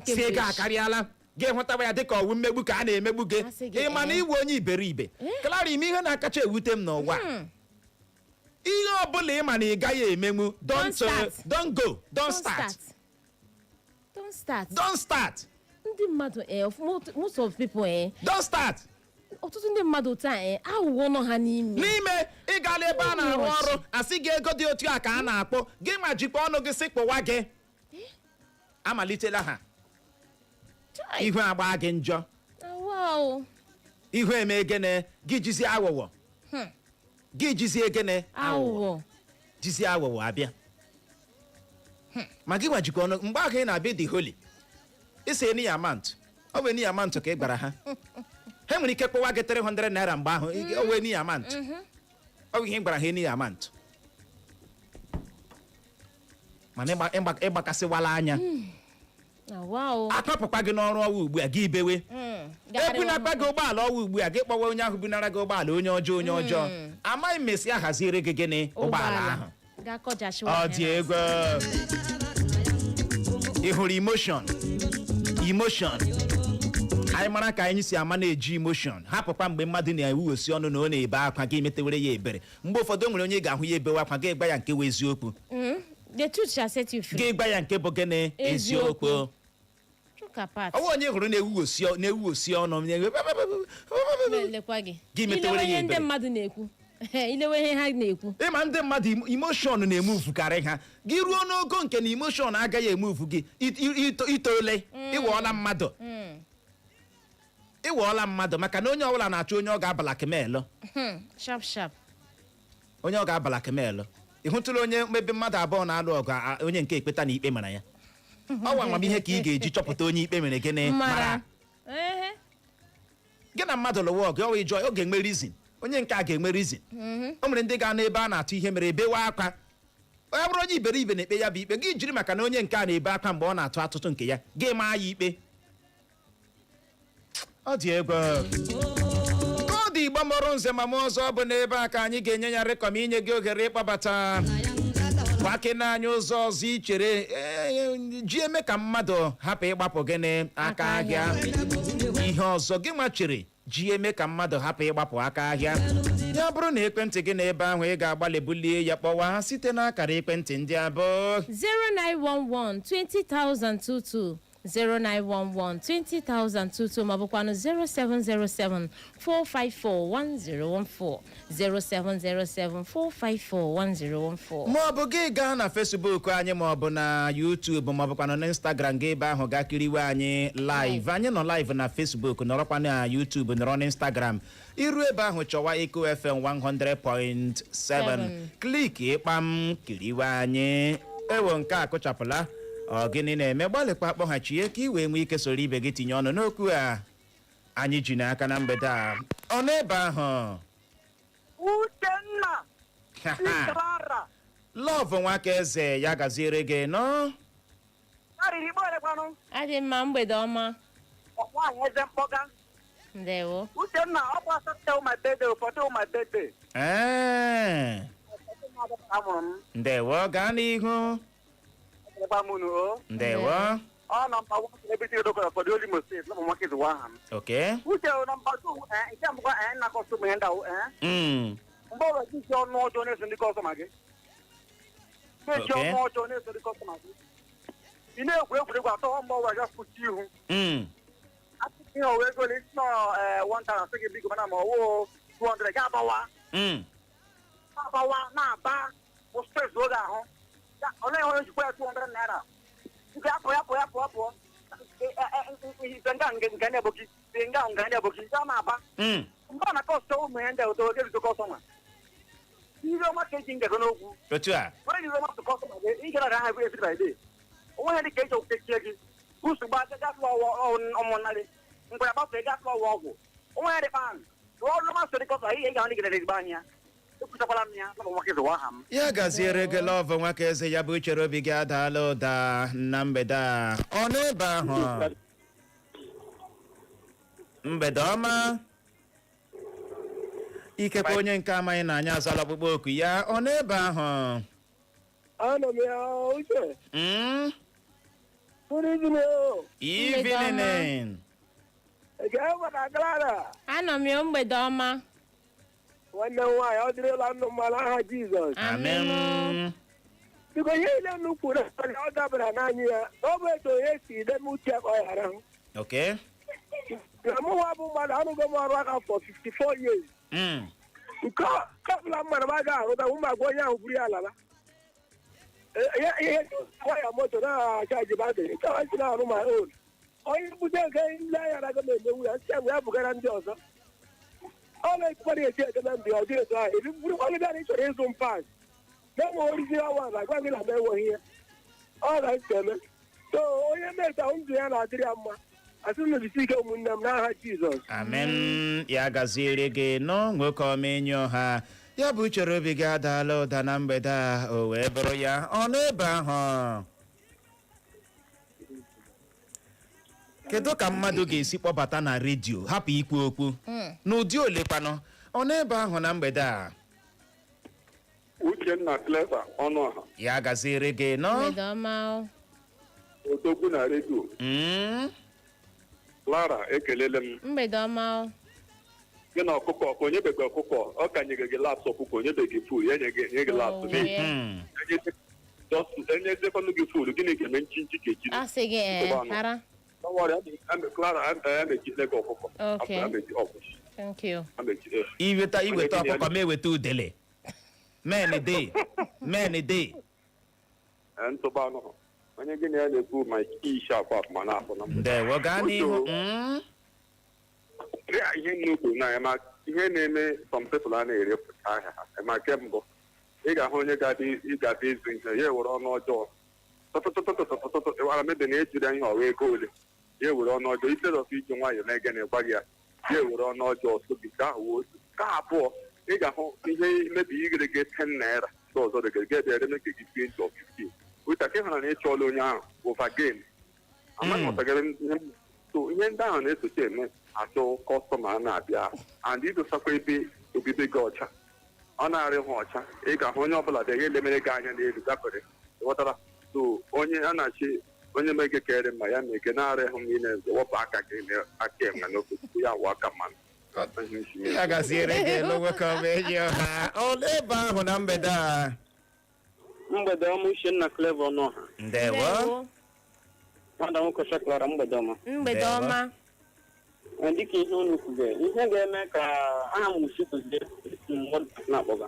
si ego akarịala gị hụtawa ya dịka ọwụ mmegbu ka a na-emegbu gị ịma na iwu onye iberibe klarị ime ihe na-akacha ewute m n'ụwa ihe ọbụla ịma na ị gaghị emenwu don't start ndị mmadụ most of people don't start ọtụtụ ndị mmadụ taa aghụghọ nọ ha n'ime ị gaala ebe a na-arụ ọrụ asị gị ego dị otu a ka a na-akpọ gị ma jikwa ọnụ gị sị kpụwa gị amalitela ha ihu agba gị njọ ihu eme gịnị gị jizie aghụghọ gị jizie gịnị aghụghọ jizie aghụghọ abịa ma gị nwa jikwa ọnụ mgbe ahụ ị na-abịa dị holi isi ni amount ọ bụ ni amount ka ị gbara ha ha nwere ike kpọwa gị 300 naira mgbe ahụ o wee ni amount ọ bụ ihe ị gbara ha ni amount mana ịgbakasịwala anya akpapụkwa gị n'ọrụ ọwa ugbu a gị ibewe ebunakwa gị ụgbọala ọwa ugbu a gị kpọwa onye ahụ bunara gị ụgbọala onye ọjọọ amaghị m esi ahaziere gị gịnị ụgbọala ahụ ọ dị egwu ị hụrụ emotion anyị mara ka anyị si ama na-eji emotion hapụkwa mgbe mmadụ na-ewuosi ọnụ na ọ na-ebe akwa gị metewere ya ebere mgbe ụfọdụ nwere onye ga-ahụ ya ebewe akwa gị gba ya nke wụ eziokwu the truth shall set you free. Gị gba ya nke bụ gịnị eziokwu ọwụ onye hụrụ na-ewuosi ọnụ gị metewere ya ndị ebere mmadụ na-ekwu ilewe ihe ha na-ekwu ịma ndị mmadụ emotion na-emuvukarị ha gị ruo n'ogo nke na emotion agaghị emuvu gị itoole ịwọọla mmadụ maka na onye ọbụla na-achọ onye ọ ga-abala kemelụ sharp onye ọ ga-abala kemelụ ị hụtụla onye mebe mmadụ abụọ na-alụ ọgụ onye nke ekpeta na ikpe mara ya ọwa amamihe ka ị ga-eji chọpụta onye ikpe mere gịnị mara gị na mmadụ lụwa ọgụ ọ ịjọ ọ ga-enwe rizin onye nke a ga-enwe rizin o nwere ndị ga n'ebe a na-atụ ihe mere ebewe akwa onye bụrụ onye iberibe na-ekpe ya bụ ikpe gị jiri maka na onye nke a na-ebe akwa mgbe ọ na-atụ atụtụ nke ya gị maa ya ikpe ọ dị egwu ọ dị igbo mụrụ nze ma mụọ ọzọ ọ bụ n'ebe a ka anyị ga-enye ya rekọm inye gị ohere ịkpọbata kwake n'anya ụzọ ọzọ ichere ji eme ka mmadụ hapụ ịgbapụ gịnị aka ahịa ihe ọzọ gị nwa chere ji eme ka mmadụ hapụ ịgbapụ aka ahịa ya bụrụ na ekwentị gị n'ebe ahụ ị ga-agbalị bulie ya kpọwa site n'akara ekwentị ndị abụọ 0911 20022 0911 20022 ma bụkwanụ 0707 4541014 0707 4541014 ma ọ bụ gị gaa na Facebook anyị ma ọ bụ na YouTube ma ọ bụkwanụ na Instagram gị ebe ahụ gaa kiriwe anyị live anyị nọ live na Facebook nọrọkwa na YouTube nọrọ na Instagram iru ebe ahụ chọwa Eko FM 100.7 klik ịkpam kiriwe anyị ewo nke a kụchapụla ọ gịnị na-eme gbalịkwa kpọghachie ka ị wee nwee ike soro ibe gị tinye ọnụ n'okwu a anyị ji n'aka na mgbede a ọ n'ebe ahụ Uchenna Ikrara lọvụ nwaka eze ya gaziere gị nọ arịrị gbalịkwanụ adị mma mgbede ọma nwaanyị eze mkpọga ndewo Uchenna ọ bụ asatọ my birthday ụfọdụ my birthday amụrụ m ndewo gaa n'ihu ndewo ọ nọmba 1 celebrity doctor for the Olimo State na mama kids wa ham okay uche nọmba 2 nke mbụ na kọstọm ya ndawo mgbe ọ bụ isi ọnụ ọjọọ na-eso ndị kọstọma gị isi ọnụ ọjọọ na-eso ndị kọstọma gị ị na-egwu egwuregwu atọ mgbe ọ were pụta ihu asịsị ihe owe ego n'isi nọ 1000 asị gị biko mana ma ọwụ 200 ga-abawa na-aba bụ space oge ahụ ọ naghị onye njikwa ya 200 naira nke apụ nga na-eboki nga na-eboki ya na-aba mgbe ọ na-akọstọ ụmụ ya ndị ụtọ oge bido kọstọma ihe ọma ka eji ngego n'okwu otu a onye ihe ọma bụ kọstọma gị ịgara ha bụ every day onwe ya dị ka eji okwuchechie gị busu gba gasị ọmụnarị mgbe ya gbapụ gasị ọwa ọgwụ onwe ya dị pan rụọ ọrụ masị dị kọstọma ihe ga ndị ezigbo anya ekwuchakwala m ya na nwoke zụwa ha m ya gaziere gị lọvụ nwaka eze ya bụ chere obi gị adaala ụda na mgbede a ọ n'ebe ahụ mgbede ọma ikekwe onye nke amaghị na anyị azala ọkpụkpọ oku ya ọ n'ebe ahụ ana m ya uche evening anọ m ya mgbede ọma nwanne m nwaanyị ọ dịrịla nnụ mmanụ aha Jizọs amen biko ihe ile nnukwu na ọ dabara n'anyị ya na ọ bụ eto onye si ide m uche ka ọ ghara hụ okay na mụnwa bụ mmadụ anụgo m ọrụ aka for 54 years nke ọbụla mmadụ ma ga-ahụta ụmụ agwa onye ahụ buru ya alala ihe waya moto na-achaji batrị chawaji na-arụ ma on onye bute nke ndị anya na-aga na-emewu ya site ya bugara ndị ọzọ ọ na-ekwara eti eke na ndị ọdị etu ahụ eri bụrụ onye bịara ịchọrọ ịzụ mpas na-enwe orizi ọnwa na gwa gị na m enweghị ihe ọ na-esi eme so onye meta ndụ ya na-adịrị ya mma asị mebisi ike ụmụnne m n'aha Jizọs amen ya gaziere gị nọ nwoke omenye ọha ya bụ chere obi gị adaala ụda na mgbede a o wee bụrụ ya ọ n'ebe ahụ kedu ka mmadụ ga-esi kpọbata na redio hapụ ikwu okwu n'ụdị olekwanụ ọ n'ebe ahụ na mgbede a Uchenna Clever ọnụ ọha ya gaziere gị nọ mgbede ọma otokwu na redio Clara ekelele m mgbede ọma gị na ọkụkọ ka onye bekee ọkụkọ ọ ka nyere gị lapsụ ọkụkọ onye bekee fud ya nye gị lapsụ enye sekọndụ gị fud gịnị ga-eme nchi ka echi asị gị hara Clara amejile gị ọkụkọ thank you iweta ọkụkọ ma eweta udele men dey ntụba anụ onye gị na ya na-ekwu ma isi akwa ma na-afọ na ndewo gaa n'ihu ihe nnukwu na ya ma ihe na-eme some people a na-erepụta ahịa ha ma nke mbụ ị ga-ahụ onye ga-abịa ịzụ ihe ya ewere ọnụ ọjọọ tụtụtụtụtụtụtụtụ ịwara mebe na ejiri ihe ọwa ego ole ya ewere ọnụ ọjọọ ite dọta iji nwayọọ na-ege na ịgwa gị ya ya ewere ọnụ ọjọọ sobi ka ahụ otu ka abụọ ị ga-ahụ ihe mebi igere gị 10 naira ndị ọzọ degere gị ebe eme ka gị 20 or 15 weta ka ịhụra na ịchọọla onye ahụ over game amaghị ọtagara ihe ndị ahụ na-esote eme achọ kọstọma na-abịa and idosakwa ebe obibi gị ọcha ọ na-arị ha ọcha ị ga-ahụ onye ọbụla bịa ya elemere gị anya n'elu gafere ịghọtara so onye a na-achị onye mege kere mma ya na-eke na-arị hụ m na-eze wepụ aka gị aka enwe n'ofe tupu ya wụ aka mmanụ ya gaziere gị nwoke omenye ọha ebe ahụ na mgbede a mgbede ọma Uchenna Clever ọnụ ọha ndewo nwada nwoke Clara mgbede ọma mgbede ọma dịka ihe unu kwubere ihe ga-eme ka aha m sipụzie mmadụ na-akpọga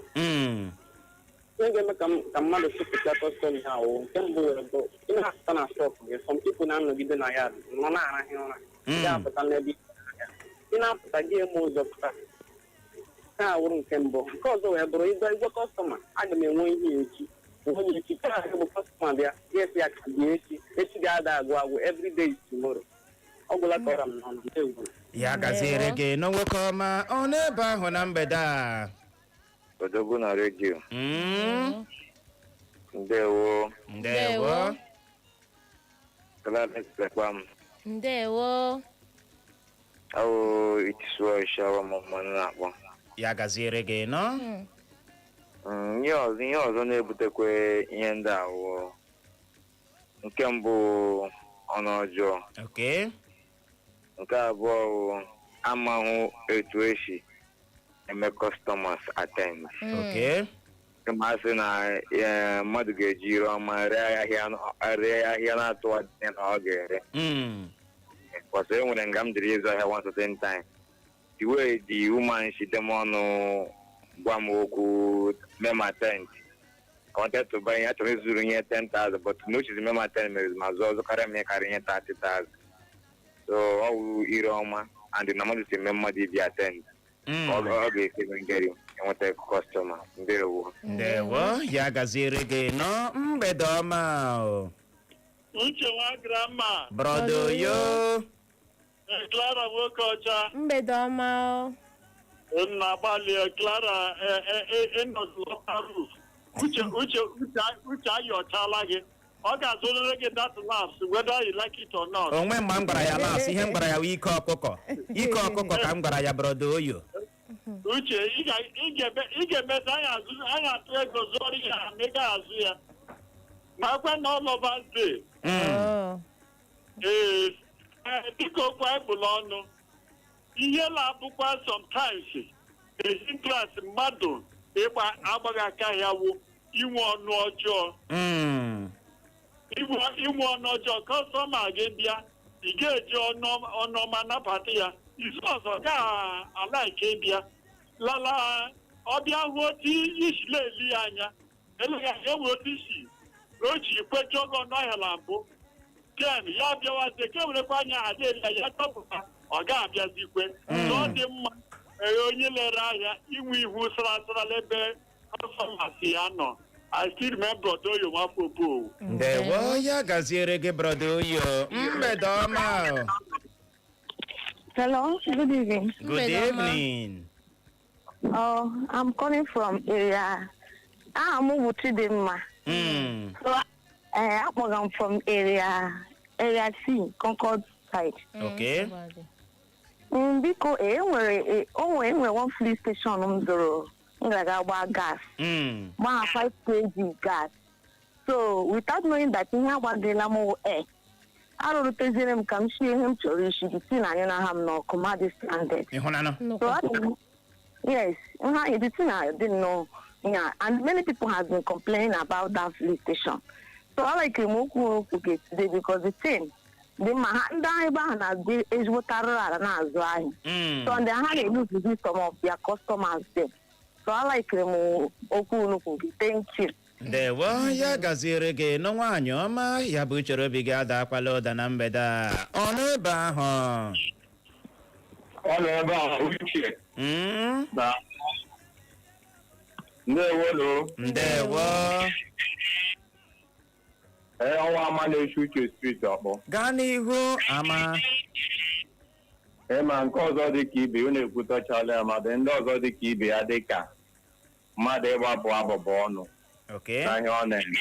ihe ga-eme ka mmadụ sipụta kọstọm ha ahụ nke mbụ were bụ ị na-apụta na shọp gị some people na-anọgide na ya nọ na-arahị ụra ya apụta n'ebe ị na-apụta gị eme ụzọ pụta ha wụrụ nke mbụ nke ọzọ wee bụrụ igwe kọstọma aga m enwe ihe echi onye echi ka ahụ bụ kọstọma bịa ga-esi ya ka bịa echi ga-ada agwụ everyday is tomorrow ọ gwụla kọrọ m n'ọnụ egwu ya gaziere gị nwoke ọma ọ n'ebe ahụ na mgbede a odogwu na redio ndewo ndewo awụ itisuo shawa mmanụ na-akpọ ya gaziere gị nọ ihe ọzọ na-ebutekwa ihe ndị awụ nke mbụ ọnụ ọjọọ nke abụọ bụ amahụ etu esi eme customers attend masị na mmadụ ga-eji ire ọma ree ahịa na-atụ adịghị na ọ ga-ere kwasị enwere nga m jiri ịzụ ahịa one certain time the way the woman shite m ọnụ gwa m okwu mema tent wanted to buy ya chọrọ ịzụrụ ihe 10,000 but no chizi mema tent mere ma zụọ karịa m ihe karịa ihe 30,000 so ọ wụ ire ọma and na mmadụ si eme mmadụ ibi attend ọ ga-esi ngeri enweta kọstọma ndewo ya gaziere gị nọ mgbede ọma uche nwa grandma brodo yo Clara nwoke ọcha mgbede ọma na-agbalị Clara ịnọzụlọtaru uche ayọchala gị ọ ga-azụrịrị gị that laps whether you like it or not. onwe mgbe m gwara ya laps ihe m gwara ya ike ọkụkọ ka m gwara ya brodo oyo uche ị ga-emezi anyị atụ ego zụọrọ ihe ha ma ị ga-azụ ya ma ekwe na ọlọvas day dịka okwu anyị bụla ọnụ ihe na-abụkwa sometimes ezi klasị mmadụ agbaghị aka ya wụ inwe ọnụ ọjọọ inwe ọnụ ọjọọ kọstọma gị bịa ị ga-eji ọnụ ọma nabata ya izu ọzọ ga-ala ike bịa lala ọbịa hụ otu isi na-eli anya eleghị anya enwe otu isi o ji kweje oge ọnụ ahịa na mbụ ken ya bịawazie ke werekwa anya ha na-eli anya chọpụta ọ ga-abịazikwe so ọ dị mma onye lere ahịa inwe ihu sara n'ebe kọstọmas ya nọ. I still remember Oyo Mapopo. Ndewo ya gaziere gị brother Oyo. Mgbede ọma. Hello, good evening. Good evening. I'm calling from area. I'm Chidimma. So, I'm from area C, Concord side. Okay. Because enwere one police station zoro gas. 5 kg gas. So without knowing that he had one I don't know him come see him to reach the thing and ham no command stranded. So yes, the thing I didn't know. Yeah, and many people have been complaining about that police station. So I like him today because the thing the Mahanda and the Ejwotara and Azwai. So on the hand they need to do some of their customers there. So I like him thank you. Ndewo ya gaziere gị n'nwaanyị ọma ya bụ chere obi gị ada akwala ụda na mgbede a ọ n'ebe ahụ ọ n'ebe ahụ uche na ndewo ndewo ọnwa ama na-eche uche street ọkpọ gaa n'ihu ama ma nke ọzọ dị ka ibe ị na-ekwutọchala ya madụ ndị ọzọ dị ka ibe ya dị ka mmadụ ịgbapụ abụba ọnụ na ihe ọ na-eme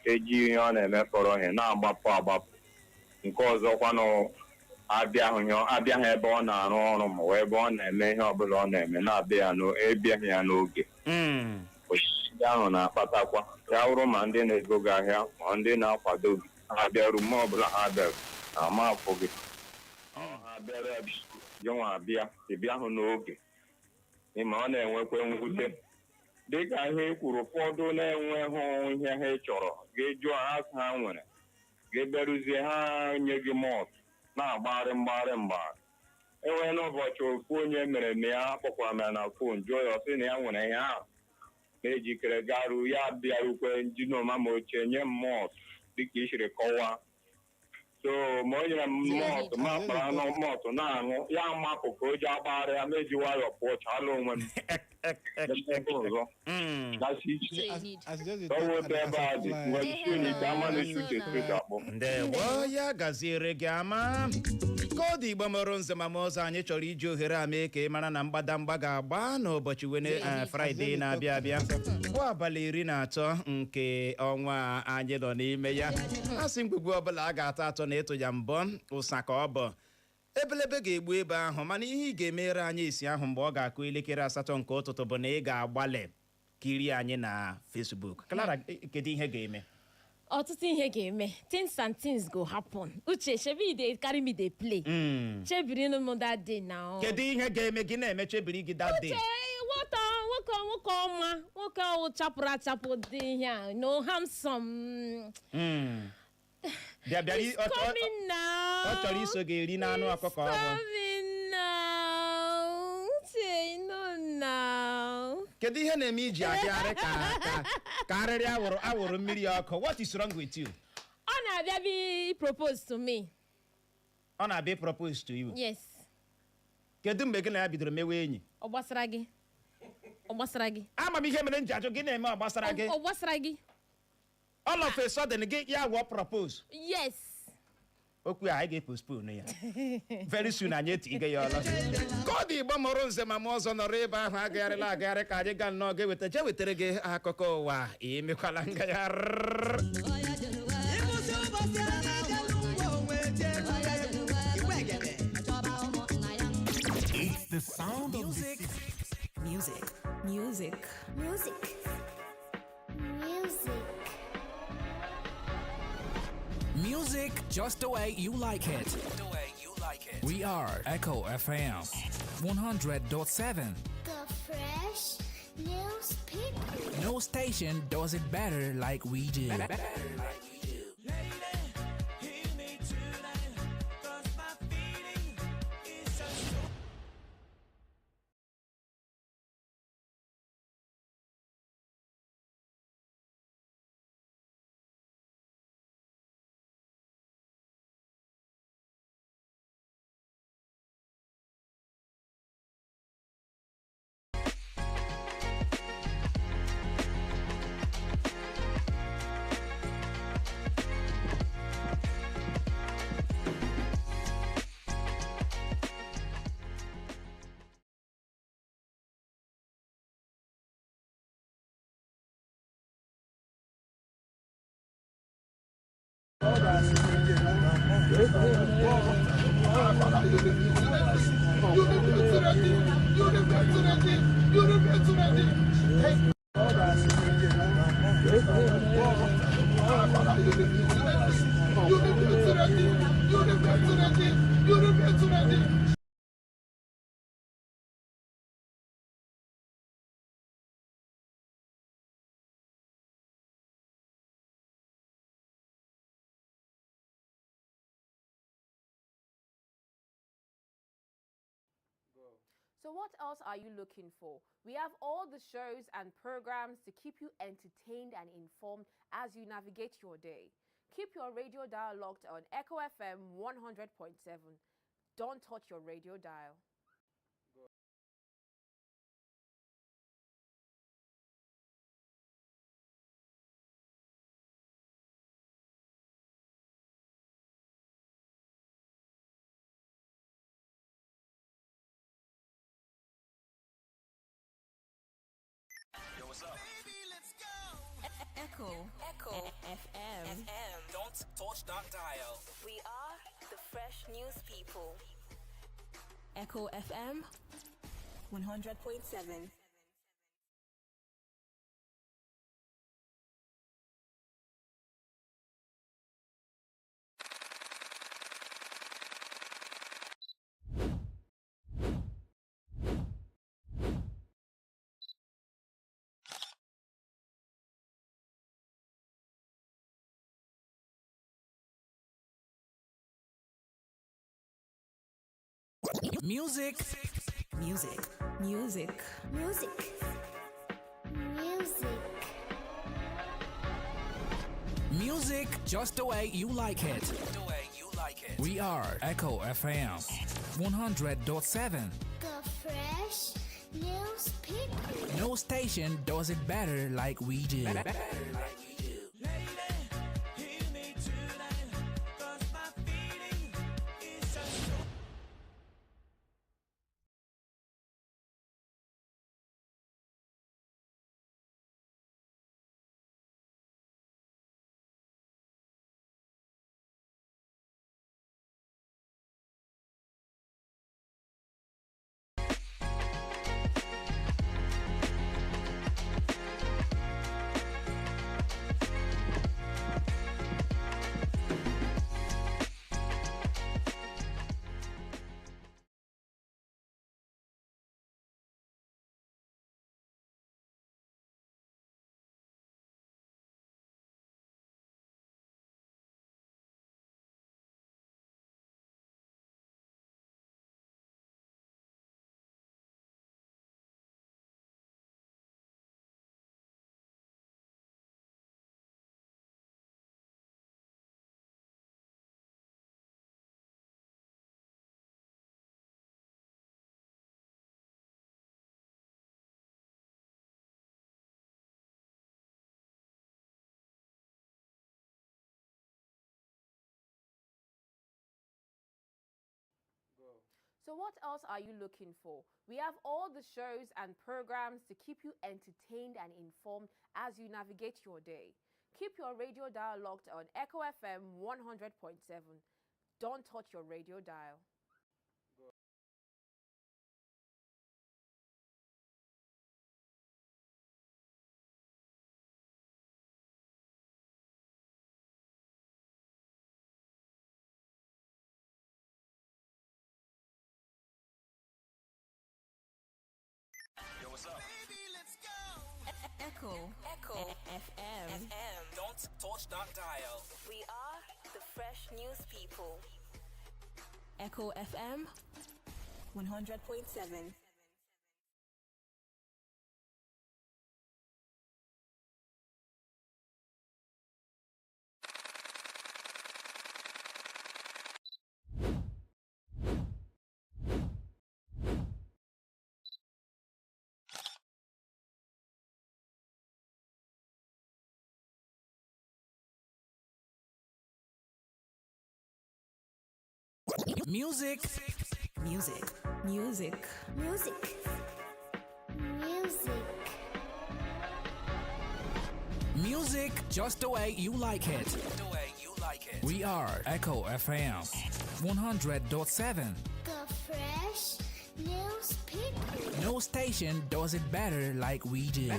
eji ihe ọ na-eme kpọrọ ihe na-agbapụ nke ọzọkwanụ abịaghị ebe ọ na-arụ ọrụ ma ọ ebe ọ na-eme ihe ọbụla ọ na-eme na-abịaghị ya n'oge osisi ahụ na-akpatakwa ya wụrụ ma ndị na-ego gị ahịa ma ndị na-akwado gị ha bịaru mgbe ọbụla ha bịaru na ama afọ gị ha bịara gịnwa abịa ịbịahụ n'oge ịma ọ na-enwekwa mwute dịka ihe i kwuru ụfọdụ na-enweghị ihe ha chọrọ ga-eju ha ha nwere ga-eberuzie ha nye gị mọtụ na-agbagharị mgbagharị enwere n'ụbọchị ofu onye mere na ya kpọkwara m ya na fon jụọ ya sị na ya nwere ihe ahụ na-ejikere garụ ya bịarukwe njinoma ma ochie nye m mọtụ dịka i siri kọwaa so ma o nyere m mọtụ ma kpara mọtụ na-aṅụ ya mapụ ka o ji agbagharị ya meji nwayọ pụọ chala onwe m ọzọ ọwụta ebe a dị nwere ama na-eche uche street akpọ ndewo ya gaziere gị ama koodu igbo mụrụ nze ma ọzọ anyị chọrọ iji ohere a mee ka ị mara na mgbadamgba ga-agba n'ụbọchị Fraịde na-abịa abịa bụ abalị 13 nke ọnwa anyị nọ n'ime ya a sị mgbugbu ọbụla a ga-atọ atọ na ịtụ ya mbọ ụsa ka ọ bụ ebelebe ga-egbu ebe ahụ mana ihe ị ga-emere anyị isi ahụ mgbe ọ ga-akụ elekere 8 nke ụtụtụ bụ na ị ga-agbalị kiri anyị na Facebook. Clara, kedu ihe ga-eme? Ọtụtụ ihe ga-eme. Things and things go happen. Uche, shebi dey carry me dey play. Chebiri no more that day now. Kedu ihe ga-eme gị na-eme chebiri gị that day? Nwoke ọma, nwoke ọ chapụ dị ihe no handsome. Bịa ọ chọrọ iso gị eri n'anụ ọkụkọ ọhụụ. Kedu ihe na-eme iji agagharị ka arịrị awụrụ mmiri ọkụ? What is wrong with you? Ọ na-abịa bi propose to me. Ọ na-abịa propose to you? Yes. Kedu mgbe gị na ya bidoro mewe enyi? Ọ gbasara gị. Ama m ihe mere m ji ajụ gị na-eme ọ gbasara gị. Ọ gbasara gị. All of a sudden gị ya wụọ propose. Yes. Okwu a anyị ga-postpone ya. Very soon anyị etiga ya ọla. Koodu igbo mụrụ nze ma ọzọ nọrọ ebe ahụ agagharị ka anyị gaa nnọọ wetara gị akụkọ ụwa emekwala ngagharị. It's the sound of music. Music just the way you like it. We are Echo FM 100.7. The fresh news people. No station does it better like we do. So what else are you looking for? We have all the shows and programs to keep you entertained and informed as you navigate your day. Keep your radio dial locked on Echo FM 100.7. Don't touch your radio dial. Yo, what's up? Echo FM. Don't touch that dial. We are the fresh news people. Echo FM 100.7. Music. Music. Music. Music. Music. Music just the way you like it. The way you like it. We are Echo FM 100.7. The fresh news people. No station does it better like we do. So what else are you looking for? We have all the shows and programs to keep you entertained and informed as you navigate your day. Keep your radio dial locked on Echo FM 100.7. Don't touch your radio dial. Yo, what's up? Echo FM. Don't touch that dial. We are the fresh news people. Echo FM 100.7. Music. Music. Music. Music. Music. Music just the way you like it. The way you like We are Echo FM 100.7. The fresh newspaper. No station does it better like we do.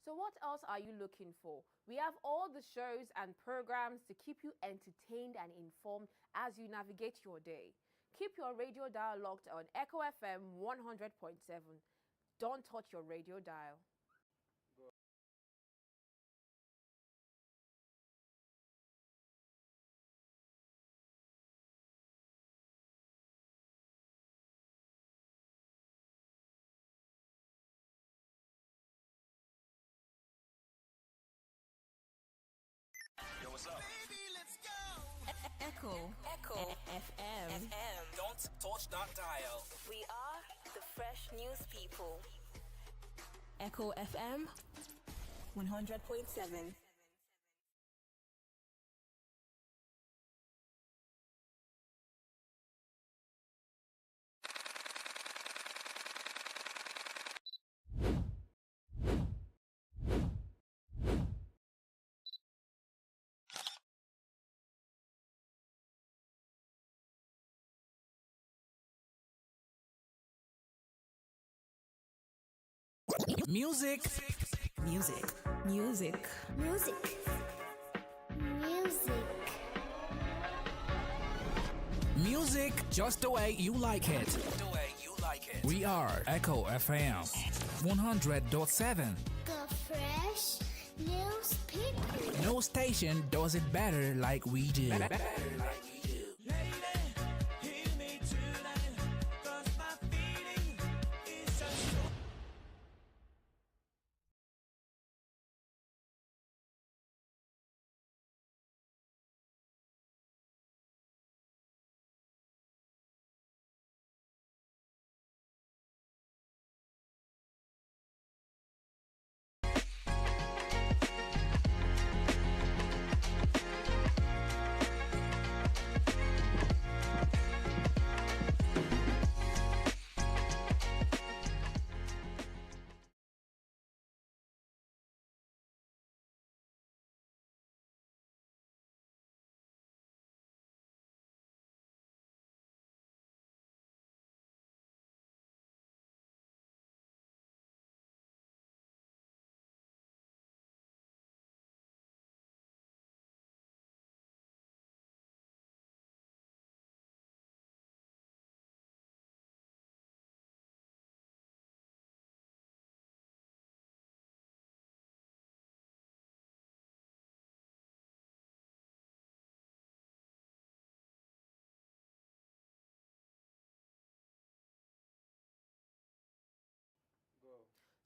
So what else are you looking for? We have all the shows and programs to keep you entertained and informed as you navigate your day. Keep your radio dial locked on Echo FM 100.7. Don't touch your radio dial. Yo, what's up? Echo FM. Don't touch that dial. We are the fresh news people. Echo FM 100.7. Music. Music. Music. Music. Music just the way you like it. We are Echo FM 100.7. The fresh newspaper. No station does it better like we do.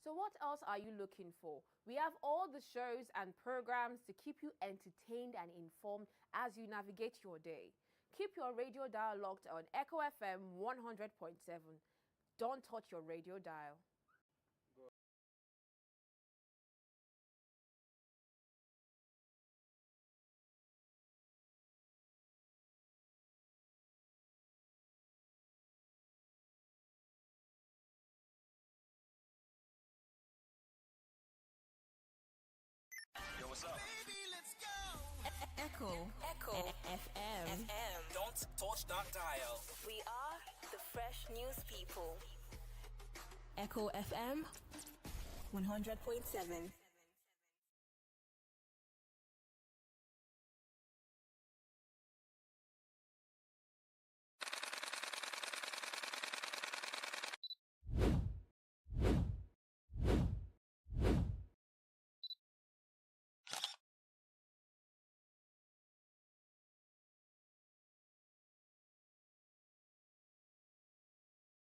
So what else are you looking for? We have all the shows and programs to keep you entertained and informed as you navigate your day. Keep your radio dial locked on Echo FM 100.7. Don't touch your radio dial. what's up? Echo FM. Don't touch that dial. We are the fresh news people. Echo FM 100.7.